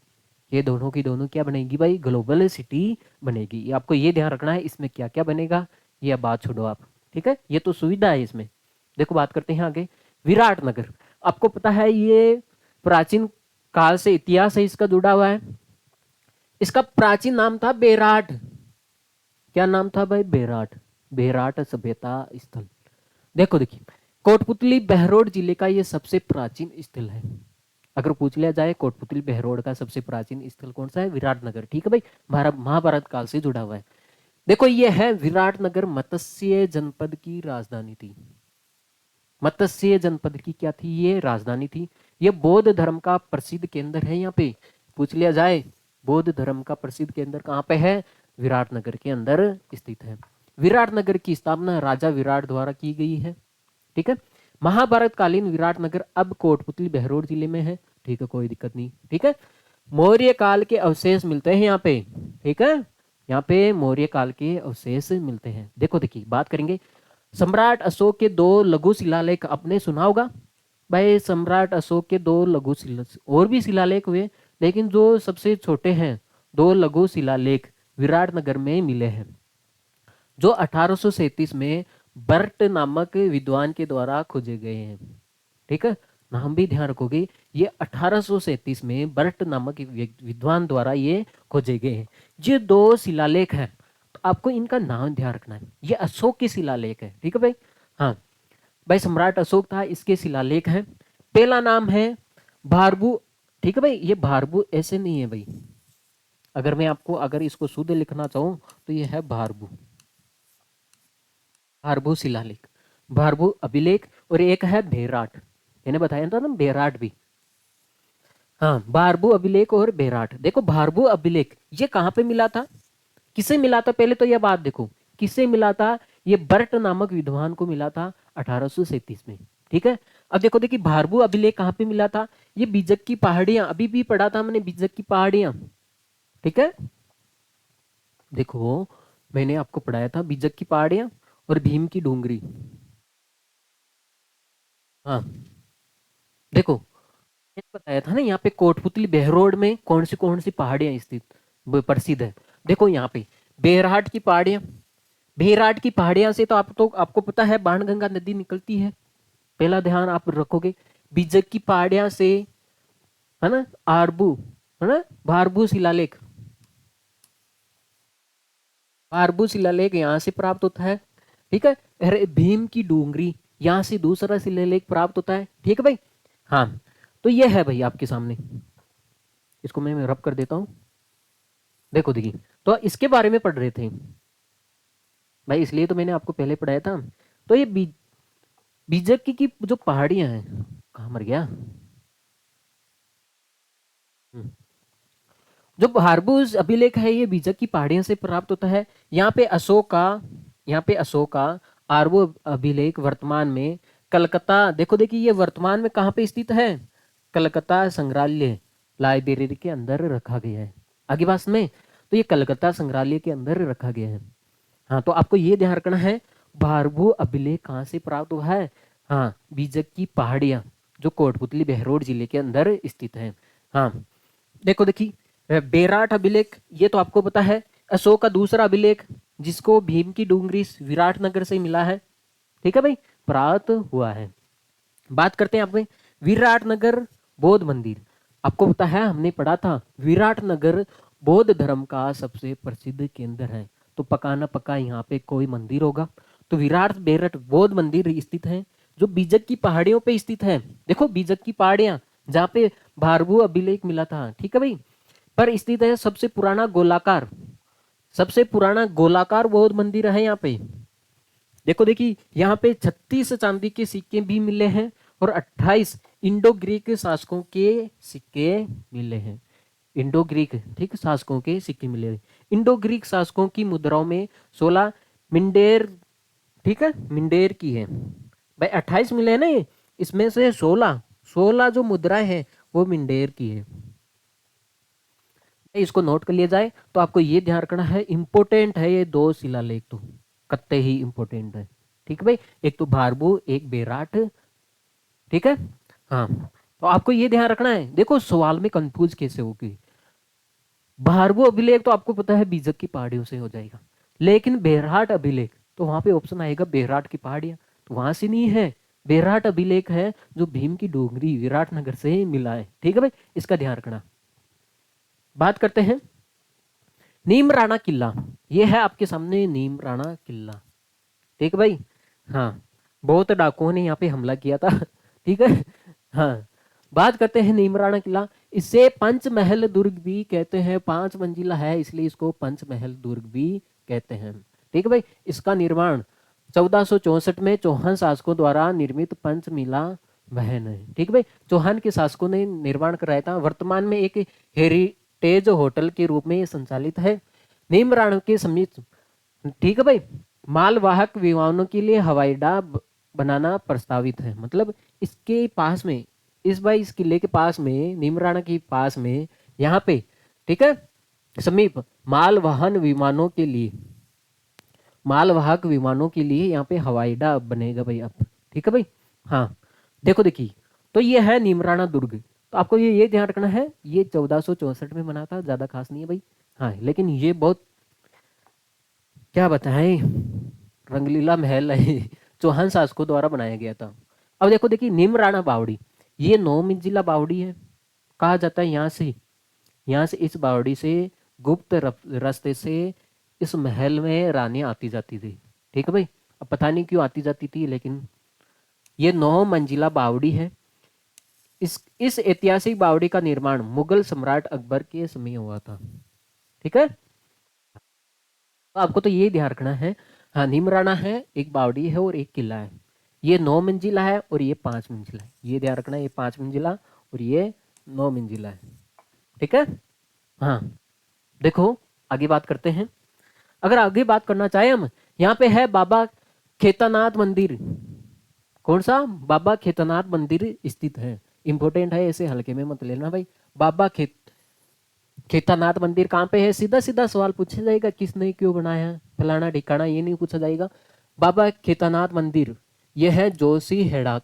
ये दोनों की दोनों क्या बनेगी भाई? ग्लोबल सिटी बनेगी। ये आपको ये ध्यान रखना है, इसमें क्या क्या बनेगा ये बात छोड़ो आप, ठीक है, ये तो सुविधा है इसमें। देखो बात करते हैं आगे, विराटनगर, आपको पता है ये प्राचीन काल से इतिहास है इसका जुड़ा हुआ है। इसका प्राचीन नाम था बेराट। क्या नाम था भाई? बेराट, बेराट सभ्यता स्थल। देखो देखिए, कोटपुतली बहरोड जिले का ये सबसे प्राचीन स्थल है। अगर पूछ लिया जाए कोटपुतली बहरोड का सबसे प्राचीन स्थल कौन सा है? विराटनगर। ठीक है भाई, महाभारत काल से जुड़ा हुआ है। देखो ये है विराटनगर, मत्स्य जनपद की राजधानी थी। मत्स्य जनपद की क्या थी? ये राजधानी थी। ये बौद्ध धर्म का प्रसिद्ध केंद्र है। यहाँ पे पूछ लिया जाए बौद्ध धर्म का प्रसिद्ध केंद्र कहाँ पे है? विराटनगर के अंदर स्थित है। विराटनगर की स्थापना राजा विराट द्वारा की गई है। ठीक है, महाभारत कालीन विराटनगर अब कोटपुतली बहरोड जिले में है। ठीक है, कोई दिक्कत नहीं। ठीक है, मौर्य काल के अवशेष मिलते हैं यहाँ पे। ठीक है, यहाँ पे मौर्य काल के अवशेष मिलते हैं। देखो देखिए, बात करेंगे सम्राट अशोक के 2 लघु शिलालेख, आपने सुना होगा भाई, सम्राट अशोक के 2 लघु शिलालेख, और भी शिलालेख हुए, लेकिन जो सबसे छोटे हैं 2 लघु शिलालेख विराटनगर में मिले हैं, जो 1837 में बर्ट नामक विद्वान के द्वारा खोजे गए हैं। ठीक है, नाम भी ध्यान रखोगे। ये 1837 में बर्ट नामक एक विद्वान द्वारा ये खोजे गए हैं। ये दो शिलालेख हैं, तो आपको इनका नाम ध्यान रखना है। ये अशोक के शिलालेख है, ठीक है भाई। हाँ भाई, सम्राट अशोक था, इसके शिलालेख हैं। पहला नाम है भारबू, ठीक है भाई। ये भारबू ऐसे नहीं है भाई, अगर मैं आपको अगर इसको शुद्ध लिखना चाहूं तो ये है भारबू, भारबू शिलालेख, भारबू अभिलेख। और एक है बेराट, मैंने बताया था ना बेराट भी। हाँ, भारबू अभिलेख और बेराट। देखो भारबू अभिलेख ये कहाँ पे मिला था, किसे मिला था, पहले तो यह बात देखो किसे मिला था। ये बर्ट नामक विद्वान को मिला था 1837 में, ठीक है। अब देखो, देखिए भारबू अभिलेख कहाँ पे मिला था। ये बीजक की पहाड़ियां, अभी भी पढ़ा था मैंने, बीजक की पहाड़ियां, ठीक है। देखो मैंने आपको पढ़ाया था बीजक की पहाड़ियां और भीम की डूंगरी। हाँ देखो, मैंने बताया था ना, यहाँ पे कोटपुतली बहरोड में कौन सी पहाड़ियां स्थित प्रसिद्ध है। देखो यहाँ पे बेरहाट की पहाड़ियां, बेरहाट की पहाड़ियां से तो आपको पता है बाणगंगा नदी निकलती है, पहला ध्यान आप रखोगे। बीजक की पहाड़ियां से, है ना, आरबू, है ना, भारबू शिलालेख, भारबू शिलालेख यहाँ से प्राप्त होता है, ठीक है। अरे भीम की डूंगरी, यहाँ से दूसरा शिलालेख प्राप्त होता है, ठीक है भाई। हाँ, तो ये है भाई आपके सामने, इसको मैं रब कर देता हूँ। देखो देखिए, तो इसके बारे में पढ़ रहे थे भाई, इसलिए तो मैंने आपको पहले पढ़ाया था। तो ये बीजक की जो पहाड़ियां हैं, कहाँ मर गया। हम्म। जो हारबूज अभिलेख है ये बीजक की पहाड़ियों से प्राप्त होता है। यहाँ पे अशोका, यहाँ पे अशोका आरबो अभिलेख वर्तमान में कलकत्ता, देखो देखिए ये वर्तमान में कहाँ पे स्थित है, कलकत्ता संग्रहालय लाइब्रेरी के अंदर रखा गया है। आगे बात में, तो ये कलकत्ता संग्रहालय के अंदर रखा गया है। हाँ, तो आपको ये ध्यान रखना है, भारभू अभिलेख कहाँ से प्राप्त हुआ है। हाँ, बीजक की पहाड़ियाँ जो कोटपुतली बहरोड जिले के अंदर स्थित है। हाँ देखो देखिए, बेराट अभिलेख ये तो आपको पता है। अशोक का दूसरा अभिलेख जिसको भीम की डूंगरी विराटनगर से मिला है, ठीक है भाई, प्राप्त हुआ है। बात करते हैं आप में विराटनगर बौद्ध मंदिर। आपको पता है हमने पढ़ा था विराटनगर बौद्ध धर्म का सबसे प्रसिद्ध केंद्र है, तो पक्का ना पक्का यहाँ पे कोई मंदिर होगा। तो विराट बेरठ बौद्ध मंदिर स्थित है जो बीजक की पहाड़ियों पे स्थित है। देखो बीजक की पहाड़ियां जहाँ पे भारभू अभिलेख मिला था, ठीक है भाई, पर स्थित है। सबसे पुराना गोलाकार, सबसे पुराना गोलाकार बौद्ध मंदिर है यहाँ पे। देखो देखिए यहाँ पे 36 चांदी के सिक्के भी मिले हैं और 28 इंडो ग्रीक शासकों के सिक्के मिले हैं। इंडो ग्रीक, ठीक, शासकों के सिक्के मिले हैं। इंडो ग्रीक शासकों की मुद्राओं में 16 मिंडेर, ठीक है, मिंडेर की है भाई। 28 मिले हैं ना ये, इसमें से 16 जो मुद्राएं हैं वो मिंडेर की है। इसको नोट कर लिया जाए तो आपको ये ध्यान रखना है, इंपोर्टेंट है ये दो शिलालेख, तो कत्ते ही इंपोर्टेंट है, ठीक है भाई। एक तो भारबू, एक बेराट, ठीक है। हाँ, तो आपको ये ध्यान रखना है। देखो सवाल में कंफ्यूज कैसे होगी, भारबू अभिलेख तो आपको पता है बीजक की पहाड़ियों से हो जाएगा, लेकिन बेरहाट अभिलेख तो वहां पे ऑप्शन आएगा बेरहाट की पहाड़ियां, तो वहां से नहीं है। बेरहाट अभिलेख है जो भीम की डोंगरी विराटनगर से मिला है, ठीक है भाई, इसका ध्यान रखना। बात करते हैं नीम राणा किला, ये है आपके सामने नीम राणा किला, ठीक है भाई। हाँ, बहुत डाकुओं ने यहाँ पे हमला किया था, ठीक है। हाँ, बात करते हैं नीम राणा किला। इसे पंचमहल दुर्ग भी कहते हैं, 5 मंजिला है इसलिए इसको पंचमहल दुर्ग भी कहते हैं, ठीक है भाई। इसका निर्माण 1464 में चौहान शासकों द्वारा निर्मित पंचमिला महल है, ठीक है भाई। चौहान के शासकों ने निर्माण कराया था। वर्तमान में एक हेरिटेज होटल के रूप में संचालित है। नीमराण के समीप, ठीक है भाई, मालवाहक विमानों के लिए हवाई अड्डा बनाना प्रस्तावित है। मतलब इसके पास में, इस भाई इस किले के पास में, नीमराणा के पास में, यहाँ पे, ठीक है, समीप मालवाहन विमानों के लिए, मालवाहक विमानों के लिए यहाँ पे हवाई अड्डा बनेगा भाई अब, ठीक है भाई। हाँ देखो देखिए, तो ये है नीमराणा दुर्ग। तो आपको ये ध्यान रखना है, ये 1464 में बना था, ज्यादा खास नहीं है भाई। हाँ, लेकिन ये बहुत, क्या बताएं, रंगलीला महल है, चौहान शासकों द्वारा बनाया गया था। अब देखो देखिए नीमराणा बावड़ी, ये 9 मंजिला बावड़ी है। कहा जाता है यहाँ से इस बावड़ी से गुप्त रास्ते से इस महल में रानी आती जाती थी। ठीक है भाई। अब पता नहीं क्यों आती जाती थी, लेकिन ये 9 मंजिला बावड़ी है। इस ऐतिहासिक बावड़ी का निर्माण मुगल सम्राट अकबर के समय हुआ था। ठीक है। तो आपको तो ये ध्यान रखना है। हाँ, नीमराना है, एक बावड़ी है और एक किला है। ये 9 मंजिला है और ये 5 मंजिला है। ये ध्यान रखना है, ये 5 मंजिला और ये 9 मंजिला है। ठीक है। हाँ, देखो आगे बात करते हैं। अगर आगे बात करना चाहे हम, यहाँ पे है बाबा खेतानाथ मंदिर। कौन सा? बाबा खेतानाथ मंदिर स्थित है। इंपॉर्टेंट है, ऐसे हल्के में मत लेना भाई। बाबा खेतानाथ मंदिर कहाँ पे है? सीधा सीधा सवाल पूछा जाएगा, किसने क्यों बनाया, फलाना ठिकाना, ये नहीं पूछा जाएगा। बाबा खेतानाथ मंदिर यह है जोशी हेड़ा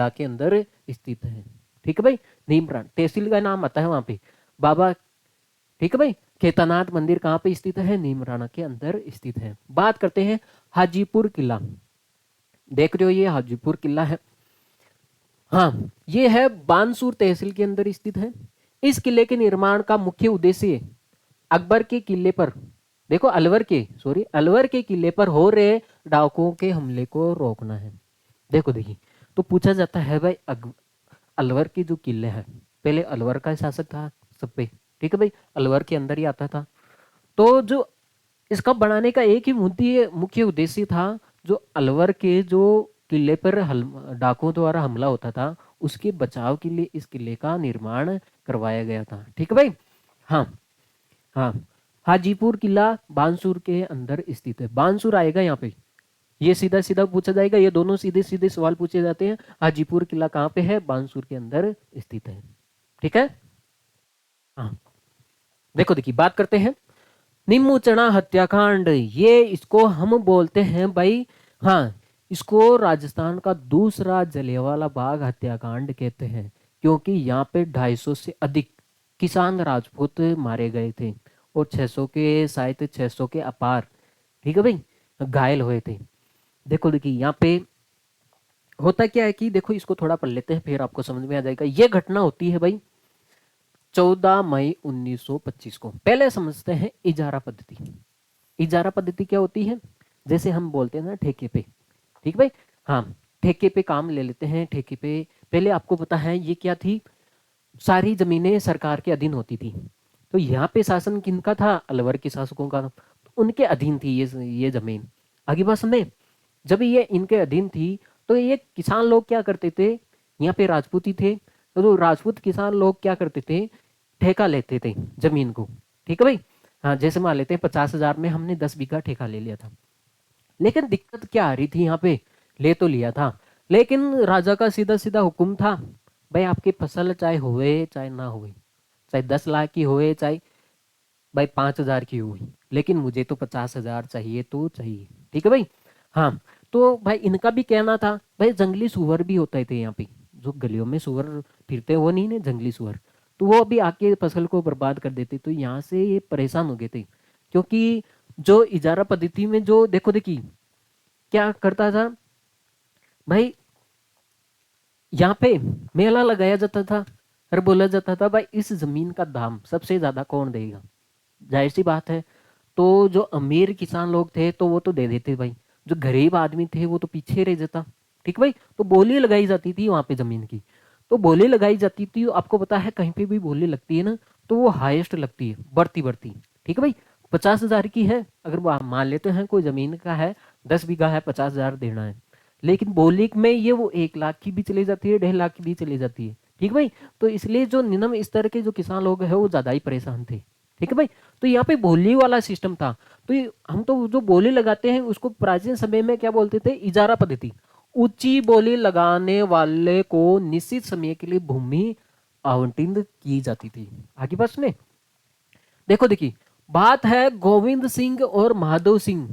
के अंदर स्थित है। ठीक है भाई। नीमरान तहसील का नाम आता है वहां पे बाबा। ठीक है भाई। खेतानाथ मंदिर कहाँ पे स्थित है? नीमराना के अंदर स्थित है। बात करते हैं हाजीपुर किला। देख रहे हो, ये हाजीपुर किला है। हाँ, ये है बानसूर तहसील के अंदर स्थित है। इस किले के निर्माण का मुख्य उद्देश्य अकबर के किले पर, देखो अलवर के किले पर हो रहे डाकुओं के हमले को रोकना है। देखो देखिए, तो पूछा जाता है भाई अलवर के जो किले हैं, पहले अलवर का शासक था सब पे। ठीक है भाई, अलवर के अंदर ही आता था। तो जो इसका बनाने का एक ही मुख्य उद्देश्य था, जो अलवर के जो किले पर डाकुओं द्वारा हमला होता था, उसके बचाव के लिए इस किले का निर्माण करवाया गया था। ठीक है भाई। हाँ हाँ, हाजीपुर किला बानसूर के अंदर स्थित है। बानसूर आएगा यहाँ पे, ये सीधा सीधा पूछा जाएगा। ये दोनों सीधे सीधे सवाल पूछे जाते हैं। हाजीपुर किला कहाँ पे है? बानसूर के अंदर स्थित है। ठीक है। हाँ, देखो देखिए, बात करते हैं निम्बू चना हत्याकांड। ये इसको हम बोलते हैं भाई, हाँ, इसको राजस्थान का दूसरा जलियांवाला बाग हत्याकांड कहते हैं, क्योंकि यहाँ पे 250 से अधिक किसान राजपूत मारे गए थे और 600 के शायद 600 के अपार, ठीक है भाई, घायल हुए थे। देखो देखिए, यहाँ पे होता क्या है कि देखो, इसको थोड़ा पढ़ लेते हैं, फिर आपको समझ में आ जाएगा। ये घटना होती है भाई 14 मई 1925 को। पहले समझते हैं इजारा पद्धति। इजारा पद्धति क्या होती है? जैसे हम बोलते हैं ना ठेके पे। ठीक भाई। हाँ, ठेके पे काम ले लेते हैं। ठेके पे पहले आपको पता है ये क्या थी, सारी जमीनें सरकार के अधीन होती थी। तो यहाँ पे शासन किनका था? अलवर के शासकों का। तो उनके अधीन थी ये जमीन। आगे बात समझे। जब ये इनके अधीन थी, तो ये किसान लोग क्या करते थे, यहाँ पे राजपूत ही थे, तो राजपूत किसान लोग क्या करते थे, ठेका लेते थे जमीन को। ठीक है भाई। हाँ, जैसे मान लेते हैं 50,000 में हमने 10 बीघा ठेका ले लिया था। लेकिन दिक्कत क्या आ रही थी यहाँ पे? ले तो लिया था, लेकिन राजा का सीधा सीधा हुक्म था, भाई आपकी फसल चाहे हुए चाहे ना हुए, चाहे 10 लाख की हुए चाहे भाई 5,000 की हुई, लेकिन मुझे तो 50,000 चाहिए तो चाहिए। ठीक है भाई। हाँ, तो भाई इनका भी कहना था, भाई जंगली सुअर भी होते थे यहाँ पे, जो गलियों में सुअर फिरते वो नहीं ना, जंगली सुअर, तो वो भी आके फसल को बर्बाद कर देते। तो यहाँ से ये परेशान हो गए थे, क्योंकि जो इजारा पद्धति में जो देखो देखी क्या करता था भाई, यहाँ पे मेला लगाया जाता था और बोला जाता था भाई इस जमीन का दाम सबसे ज्यादा कौन देगा। जाहिर सी बात है, तो जो अमीर किसान लोग थे तो वो तो दे देते भाई, जो गरीब आदमी थे वो तो पीछे रह जाता। ठीक भाई। तो बोली लगाई जाती थी वहां पे जमीन की। तो बोली लगाई जाती थी, आपको पता है कहीं पे भी बोली लगती है ना, तो वो हाईएस्ट लगती है, बढ़ती बढ़ती। ठीक है भाई। 50,000 की है, अगर मान लेते हैं कोई जमीन का है, 10 बीघा है, 50,000 देना है, लेकिन बोली में ये वो 1 लाख की भी चली जाती है, 1.5 लाख की भी चली जाती है। ठीक भाई। तो इसलिए जो निम्न स्तर के जो किसान लोग हैं वो ज्यादा ही परेशान थे। ठीक है भाई। तो यहाँ पे बोली वाला सिस्टम था। तो हम तो जो बोली लगाते हैं उसको प्राचीन समय में क्या बोलते थे? इजारा पद्धति। ऊंची बोली लगाने वाले को निश्चित समय के लिए भूमि आवंटित की जाती थी। आगे बात सुने। देखो देखिए, बात है गोविंद सिंह और माधव सिंह।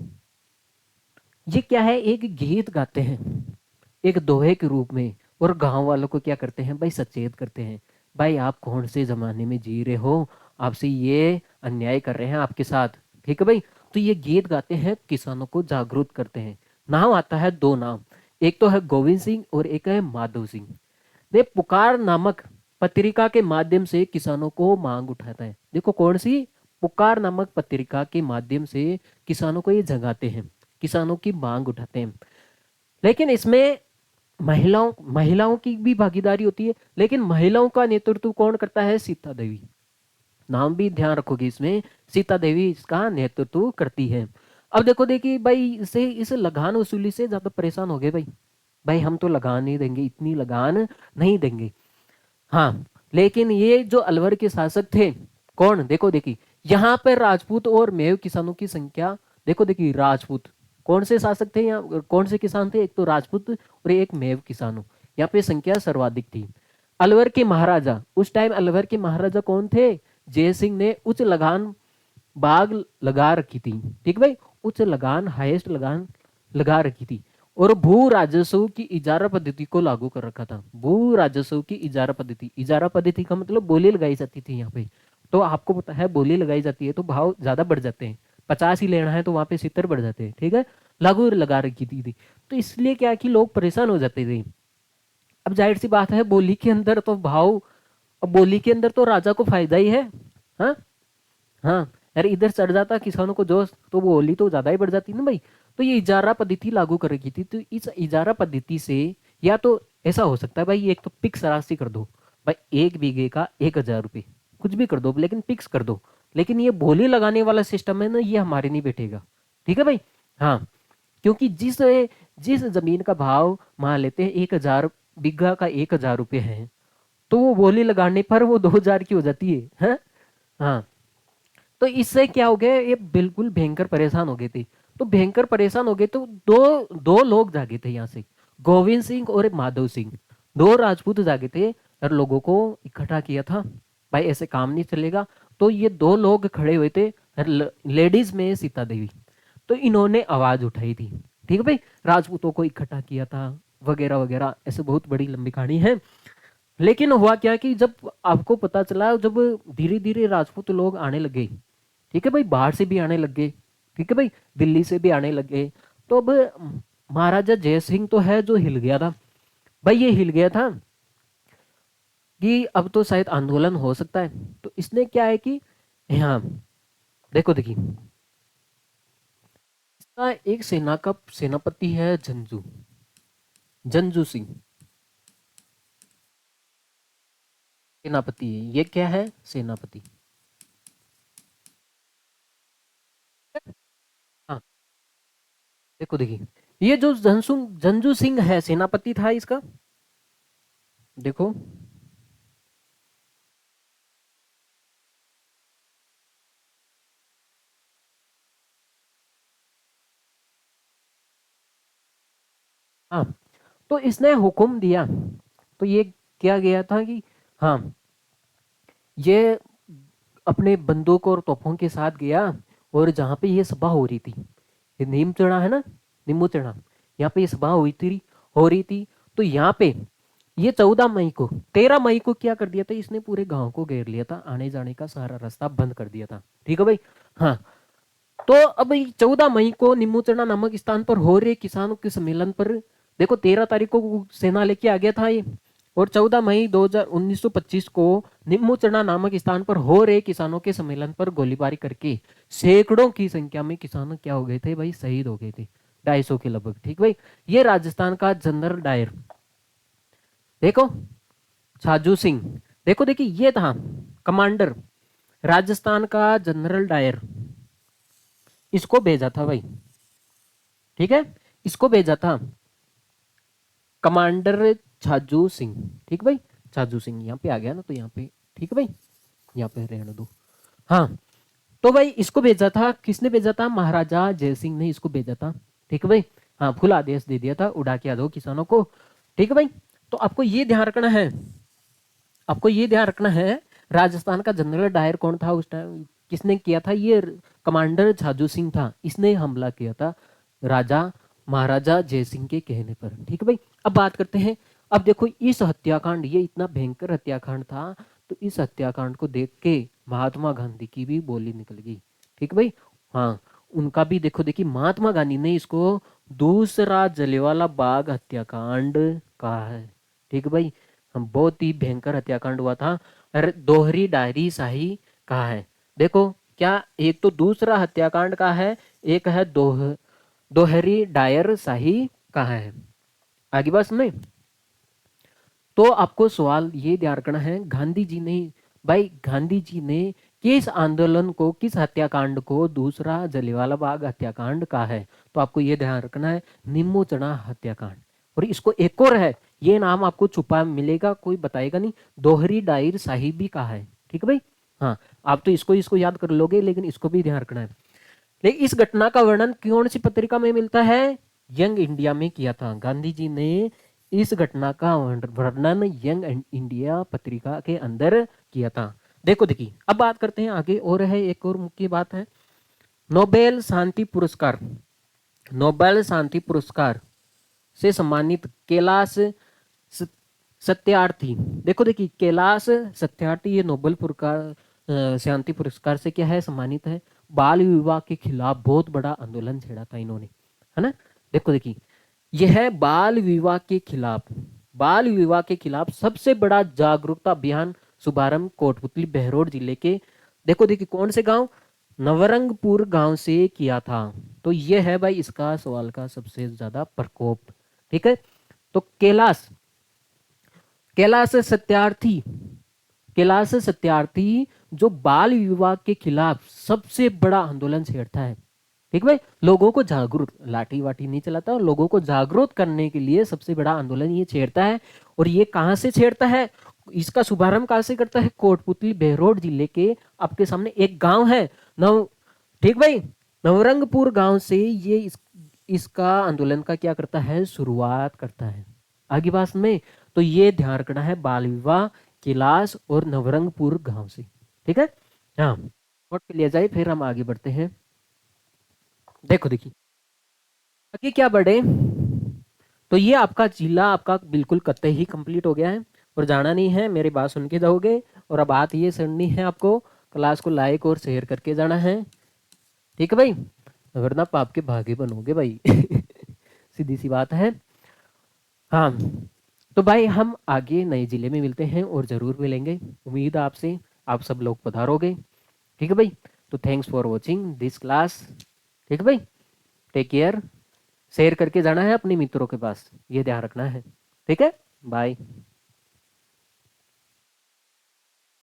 ये क्या है, एक गीत गाते हैं एक दोहे के रूप में, और गांव वालों को क्या करते हैं भाई, सचेत करते हैं, भाई आप कौन से जमाने में जी रहे हो, आपसे ये अन्याय कर रहे हैं आपके साथ। ठीक है भाई। तो ये गीत गाते हैं, किसानों को जागरूक करते हैं। नाम आता है, दो नाम, एक तो है गोविंद सिंह और एक है माधव सिंह। ने पुकार नामक पत्रिका के माध्यम से किसानों को मांग उठाता है। देखो कौन सी, पुकार नामक पत्रिका के माध्यम से किसानों को ये जगाते हैं, किसानों की मांग उठाते हैं। लेकिन इसमें महिलाओं महिलाओं की भी भागीदारी होती है, लेकिन महिलाओं का नेतृत्व कौन करता है, सीता देवी। नाम भी ध्यान रखोगे इसमें, सीता देवी इसका नेतृत्व करती है। अब देखो देखिए भाई, इस लगान वसूली से ज्यादा परेशान हो गए भाई, भाई हम तो लगान नहीं देंगे, इतनी लगान नहीं देंगे। हाँ, लेकिन ये जो अलवर के शासक थे, कौन, देखो देखिए यहाँ पर राजपूत और मेव किसानों की संख्या, देखो देखिए राजपूत, कौन से शासक थे यहाँ, कौन से किसान थे, एक तो राजपूत और एक मेव किसानों, यहाँ पे संख्या सर्वाधिक थी। अलवर के महाराजा, उस टाइम अलवर के महाराजा कौन थे, जय सिंह ने उच्च लगान बाग लगा रखी थी, ठीक भाई, उच्च लगान, हाईएस्ट लगान लगा रखी थी। और भू राजस्व की इजारा पद्धति को लागू कर रखा था। भू राजस्व की इजारा पद्धति, इजारा पद्धति का मतलब बोली लगाई जाती थी यहाँ पे। तो आपको पता है बोली लगाई जाती है तो भाव ज्यादा बढ़ जाते हैं, 50 ही लेना है तो वहां पे 70 बढ़ जाते हैं, ठीक है, लागू लगा रखी थी। तो इसलिए क्या कि लोग परेशान हो जाते थे। अब जाहिर सी बात है, बोली के अंदर तो भाव, अब बोली के अंदर तो राजा को फायदा ही है। हाँ हाँ, यार इधर चढ़ जाता किसानों को जोश, तो बोली तो ज्यादा ही बढ़ जाती ना भाई। तो ये इजारा पद्धति लागू कर रखी थी। तो इस इजारा पद्धति से या तो ऐसा हो सकता है भाई, एक तो फिक्स राशि कर दो भाई, 1 बीघे का 1,000 रुपये, कुछ भी कर दो लेकिन फिक्स कर दो। लेकिन ये बोली लगाने वाला सिस्टम है ना, ये हमारे नहीं बैठेगा, ठीक है भाई। हाँ, क्योंकि जिस जिस जमीन का भाव मान लेते हैं 1,000 बीघा का 1,000 रुपये है, तो वो बोली लगाने पर वो 2,000 की हो जाती है, हाँ हाँ। तो इससे क्या हो गया, ये बिल्कुल भयंकर परेशान हो गए थे। तो भयंकर परेशान हो गए तो दो दो लोग जागे थे यहाँ से, गोविंद सिंह और माधव सिंह, दो राजपूत जागे थे और लोगों को इकट्ठा किया था, भाई ऐसे काम नहीं चलेगा। तो ये दो लोग खड़े हुए थे, लेडीज में सीता देवी, तो इन्होंने आवाज उठाई थी, ठीक है भाई, राजपूतों को इकट्ठा किया था वगैरह वगैरह, ऐसे बहुत बड़ी लंबी कहानी है। लेकिन हुआ क्या कि जब आपको पता चला, जब धीरे धीरे राजपूत लोग आने लगे, ठीक है भाई, बाहर से भी आने लग गए, ठीक है भाई, दिल्ली से भी आने लग गए। तो अब महाराजा जय सिंह तो है जो हिल गया था भाई, ये हिल गया था कि अब तो शायद आंदोलन हो सकता है। तो इसने क्या है कि, हाँ देखो देखिए, इसका एक सेना का सेनापति है झंझू, झंझू सिंह सेनापति है, ये क्या है, सेनापति। हाँ, देखो देखिए, ये जो झंझू सिंह है सेनापति था इसका, देखो, हाँ, तो इसने हुक्म दिया, तो ये क्या गया था कि, हाँ, ये अपने बंदूक और तोपों के साथ गया, और जहां पे ये सभा हो रही थी, ये नीम चढ़ा है ना, नींबू चढ़ा, यहाँ पे ये सभा हुई थी, हो रही थी। तो यहाँ पे ये 14 मई को, 13 मई को क्या कर दिया था, इसने पूरे गांव को घेर लिया था, आने जाने का सारा रास्ता बंद कर दिया था, ठीक है भाई। हाँ, तो अब 14 मई को निम्बूचना नामक स्थान पर हो रहे किसानों के सम्मेलन पर, देखो 13 तारीख को सेना लेके आ गया था ये, और 14 मई 1925 को निम्बूचना नामक स्थान पर हो रहे किसानों के सम्मेलन पर गोलीबारी करके सैकड़ों की संख्या में किसान क्या हो गए थे भाई, शहीद हो गए थे, 250 के लगभग, ठीक भाई। ये राजस्थान का जनरल डायर, देखो छाजू सिंह, देखो देखिए ये था कमांडर, राजस्थान का जनरल डायर, इसको भेजा था भाई, ठीक है, इसको भेजा था कमांडर छाजू सिंह, ठीक भाई, छाजू सिंह यहाँ पे आ गया ना, तो यहाँ पे ठीक है भाई, यहाँ पे रहने दो। हाँ, तो भाई इसको भेजा था, किसने भेजा था, महाराजा जय सिंह ने इसको भेजा था, ठीक है भाई। हाँ, फुल आदेश दे दिया था, उड़ा के आ दो किसानों को, ठीक है भाई। तो आपको ये ध्यान रखना है, आपको ये ध्यान रखना है, राजस्थान का जनरल डायर कौन था उस टाइम, किसने किया था, ये कमांडर छाजू सिंह था, इसने हमला किया था राजा महाराजा जय सिंह के कहने पर, ठीक है भाई। अब बात करते हैं, अब देखो इस हत्याकांड, ये इतना भयंकर हत्याकांड था, तो इस हत्याकांड को देख के महात्मा गांधी की भी बोली निकल गई, ठीक है भाई। हाँ, उनका भी देखो देखिए, महात्मा गांधी ने इसको दूसरा जलियांवाला बाग हत्याकांड कहा है, ठीक है भाई। बहुत ही भयंकर हत्याकांड हुआ था। और दोहरी डायरी शाही कहाँ है? देखो क्या, एक तो दूसरा हत्याकांड का है, एक है दोहरी डायर शाही कहाँ है। आगे बात में तो आपको सवाल ये ध्यान रखना है, गांधी जी ने, भाई गांधी जी ने किस आंदोलन को, किस हत्याकांड को दूसरा जलियांवाला बाग हत्याकांड का है? तो आपको ये ध्यान रखना है, निमोचना हत्याकांड। और इसको एक और है, ये नाम आपको छुपा मिलेगा, कोई बताएगा नहीं, दोहरी डायर साहिबी का है। ठीक है भाई, हाँ आप तो इसको इसको याद कर लोगे, लेकिन इसको भी ध्यान रखना है। लेकिन इस घटना का वर्णन कौन सी पत्रिका में मिलता है? यंग इंडिया में किया था गांधी जी ने। इस घटना का वर्णन यंग इंडिया पत्रिका के अंदर किया था। देखो देखिए, अब बात करते हैं आगे, और है एक और मुख्य बात है, नोबेल शांति पुरस्कार। नोबेल शांति पुरस्कार से सम्मानित कैलाश सत्यार्थी। देखो देखिए, कैलाश सत्यार्थी ये नोबेल पुरस्कार शांति पुरस्कार से क्या है, सम्मानित है। बाल विवाह के खिलाफ बहुत बड़ा आंदोलन छेड़ा था इन्होंने, है ना। देखो देखिए, यह है बाल विवाह के खिलाफ, बाल विवाह के खिलाफ सबसे बड़ा जागरूकता अभियान शुभारंभ कोटपुतली बहरोड जिले के, देखो देखिए कौन से गांव, नवरंगपुर गांव से किया था। तो यह है भाई इसका सवाल का सबसे ज्यादा प्रकोप। ठीक है, तो कैलाश कैलाश सत्यार्थी, कैलाश सत्यार्थी जो बाल विवाह के खिलाफ सबसे बड़ा आंदोलन छेड़ता है। ठीक भाई, लोगों को जागरूक, लाठी वाठी नहीं चलाता, लोगों को जागरूक करने के लिए सबसे बड़ा आंदोलन ये छेड़ता है। और ये कहां से छेड़ता है, इसका शुभारंभ कहां से करता है? कोटपुतली बहरोड जिले के आपके सामने एक गांव है नव, ठीक भाई, नवरंगपुर गांव से ये इसका आंदोलन का क्या करता है, शुरुआत करता है। आगे बात में तो ये ध्यान रखना है, बाल विवाह कैलाश और नवरंगपुर गांव से। ठीक है, हाँ नोट पे लिया जाए, फिर हम आगे बढ़ते हैं। देखो देखिए आगे क्या बढ़े, तो ये आपका जिला आपका बिल्कुल कतई ही कंप्लीट हो गया है। और जाना नहीं है, मेरी बात सुन के जाओगे। और अब बात ये सुननी है आपको, क्लास को लाइक और शेयर करके जाना है। ठीक है भाई, वरना पाप के भागी बनोगे भाई सीधी सी बात है। हाँ, तो भाई हम आगे नए जिले में मिलते हैं, और जरूर मिलेंगे। उम्मीद है आपसे, आप सब लोग पधारोगे। ठीक है भाई, तो thanks for watching this class. ठीक है भाई, टेक केयर। शेयर करके जाना है अपने मित्रों के पास, ये ध्यान रखना है। ठीक है, बाय।